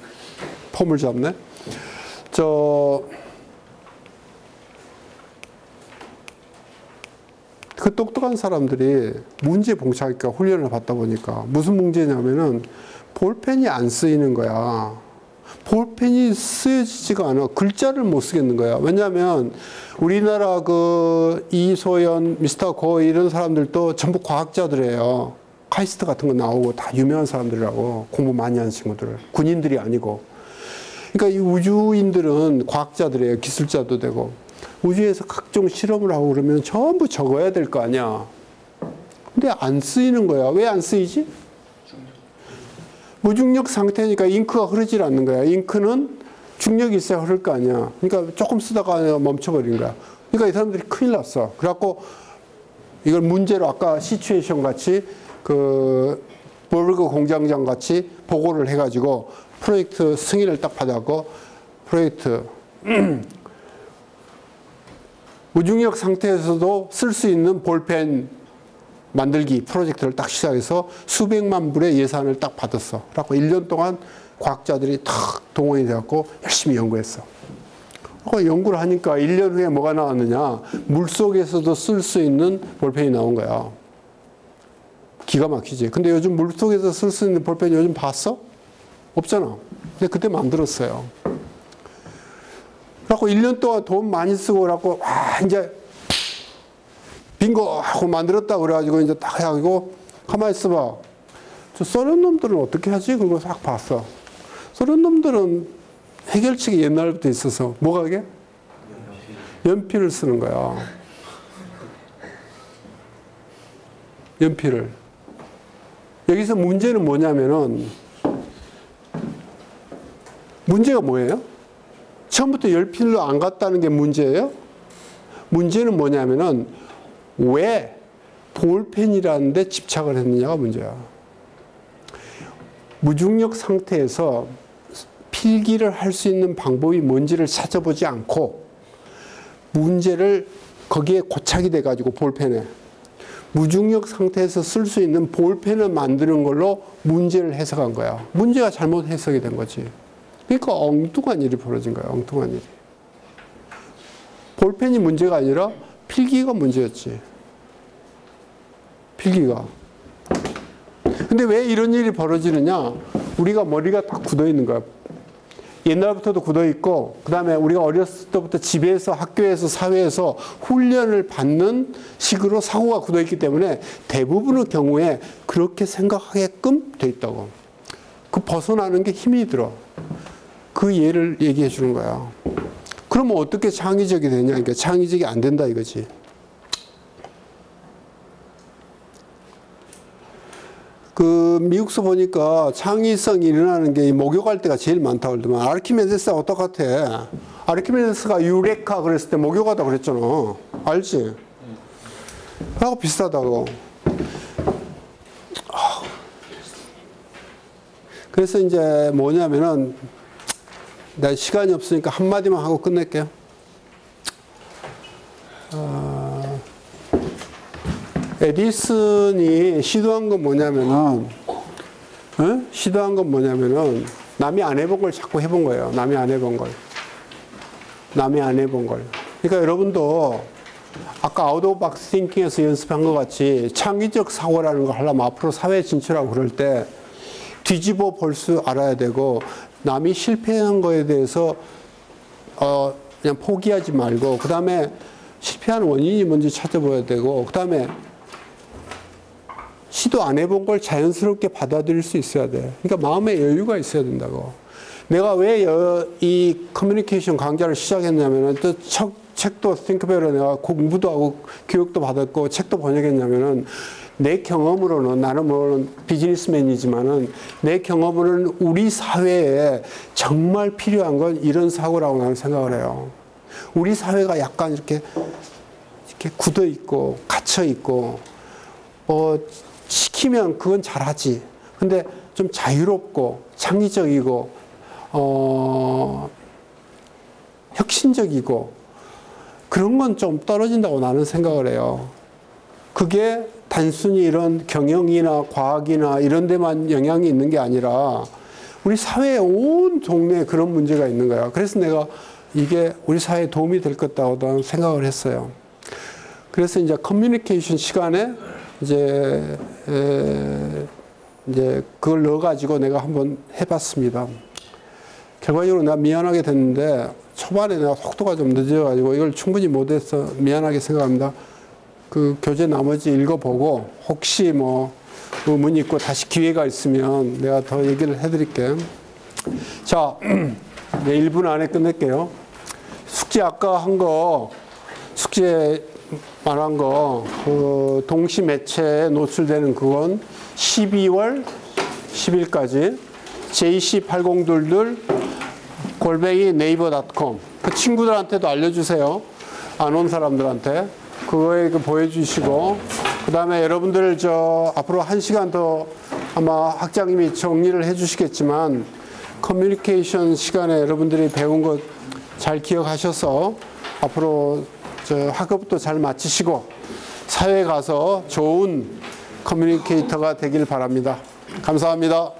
폼을 잡네. 그 똑똑한 사람들이 문제 봉착하니까 훈련을 받다 보니까 무슨 문제냐면은 볼펜이 안 쓰이는 거야. 볼펜이 쓰여지지가 않아. 글자를 못 쓰겠는 거야. 왜냐하면 우리나라 그 이소연, 미스터 고 이런 사람들도 전부 과학자들이에요. 카이스트 같은 거 나오고 다 유명한 사람들이라고. 공부 많이 하는 친구들. 군인들이 아니고. 그러니까 이 우주인들은 과학자들이에요. 기술자도 되고. 우주에서 각종 실험을 하고 그러면 전부 적어야 될 거 아니야. 근데 안 쓰이는 거야. 왜 안 쓰이지? 무중력 상태니까 잉크가 흐르질 않는 거야. 잉크는 중력이 있어야 흐를 거 아니야. 그러니까 조금 쓰다가 멈춰버린 거야. 그러니까 이 사람들이 큰일 났어. 그래갖고 이걸 문제로 아까 시츄에이션 같이 그 버그 공장장 같이 보고를 해가지고 프로젝트 승인을 딱 받았고 프로젝트 무중력 상태에서도 쓸 수 있는 볼펜 만들기 프로젝트를 딱 시작해서 수백만 불의 예산을 딱 받았어. 그래갖고 1년 동안 과학자들이 탁 동원이 돼갖고 열심히 연구했어. 연구를 하니까 1년 후에 뭐가 나왔느냐. 물속에서도 쓸 수 있는 볼펜이 나온 거야. 기가 막히지. 근데 요즘 물속에서 쓸 수 있는 볼펜 요즘 봤어? 없잖아. 근데 그때 만들었어요. 그래갖고 1년 동안 돈 많이 쓰고 그래갖고 이제 빙고 하고 만들었다 그래가지고 이제 딱 해가지고 가만히 있어봐. 저 소련 놈들은 어떻게 하지? 그리고 싹 봤어. 소련 놈들은 해결책이 옛날부터 있어서 뭐가 그게? 연필을 쓰는 거야. 연필을. 여기서 문제는 뭐냐면은 문제가 뭐예요? 처음부터 연필로 안 갔다는 게 문제예요? 문제는 뭐냐면은 왜 볼펜이라는 데 집착을 했느냐가 문제야. 무중력 상태에서 필기를 할 수 있는 방법이 뭔지를 찾아보지 않고 문제를 거기에 고착이 돼가지고 볼펜에 무중력 상태에서 쓸 수 있는 볼펜을 만드는 걸로 문제를 해석한 거야. 문제가 잘못 해석이 된 거지. 그러니까 엉뚱한 일이 벌어진 거야. 엉뚱한 일이. 볼펜이 문제가 아니라 필기가 문제였지. 필기가. 근데 왜 이런 일이 벌어지느냐? 우리가 머리가 딱 굳어 있는 거야. 옛날부터도 굳어 있고, 그 다음에 우리가 어렸을 때부터 집에서, 학교에서, 사회에서 훈련을 받는 식으로 사고가 굳어 있기 때문에 대부분의 경우에 그렇게 생각하게끔 돼 있다고. 그 벗어나는 게 힘이 들어. 그 예를 얘기해 주는 거야. 그러면 어떻게 창의적이 되냐? 그러니까 창의적이 안 된다 이거지. 그 미국서 보니까 창의성이 일어나는 게 목욕할 때가 제일 많다고 그러더만. 아르키메데스하고 똑같아. 아르키메데스가 유레카 그랬을 때 목욕하다 그랬잖아. 알지? 하고 비슷하다고. 그래서 이제 뭐냐면은 나 시간이 없으니까 한마디만 하고 끝낼게요. 에디슨이 시도한 건 뭐냐면은, 시도한 건 뭐냐면은, 남이 안 해본 걸 자꾸 해본 거예요. 남이 안 해본 걸. 남이 안 해본 걸. 그러니까 여러분도 아까 아웃 오브 박스 띵킹에서 연습한 것 같이 창의적 사고라는 걸 하려면 앞으로 사회에 진출하고 그럴 때 뒤집어 볼 수 알아야 되고, 남이 실패한 거에 대해서 그냥 포기하지 말고, 그 다음에 실패한 원인이 뭔지 찾아봐야 되고, 그 다음에 시도 안 해본 걸 자연스럽게 받아들일 수 있어야 돼. 그러니까 마음의 여유가 있어야 된다고. 내가 왜 이 커뮤니케이션 강좌를 시작했냐면은, 또 책도 띵크벨로 내가 공부도 하고 교육도 받았고 책도 번역했냐면은, 내 경험으로는, 나는 물론 비즈니스맨이지만은 내 경험으로는 우리 사회에 정말 필요한 건 이런 사고라고 나는 생각을 해요. 우리 사회가 약간 이렇게 굳어 있고 갇혀 있고, 시키면 그건 잘하지. 근데 좀 자유롭고 창의적이고 혁신적이고 그런 건 좀 떨어진다고 나는 생각을 해요. 그게 단순히 이런 경영이나 과학이나 이런 데만 영향이 있는 게 아니라 우리 사회의 온 동네에 그런 문제가 있는 거야. 그래서 내가 이게 우리 사회에 도움이 될 것 같다고 생각을 했어요. 그래서 이제 커뮤니케이션 시간에 이제 그걸 넣어가지고 내가 한번 해봤습니다. 결과적으로 내가 미안하게 됐는데 초반에 내가 속도가 좀 늦어가지고 이걸 충분히 못해서 미안하게 생각합니다. 그 교재 나머지 읽어보고 혹시 뭐 의문이 있고 다시 기회가 있으면 내가 더 얘기를 해드릴게요. 자, 네, 1분 안에 끝낼게요. 숙제 아까 한 거, 숙제 말한 거, 그 동시 매체에 노출되는 그건 12월 10일까지 jc8022@naver.com 그 친구들한테도 알려주세요. 안 온 사람들한테. 그거에 보여주시고, 그 다음에 여러분들 앞으로 1시간 더 아마 학장님이 정리를 해주시겠지만 커뮤니케이션 시간에 여러분들이 배운 것 잘 기억하셔서 앞으로 학업도 잘 마치시고 사회에 가서 좋은 커뮤니케이터가 되길 바랍니다. 감사합니다.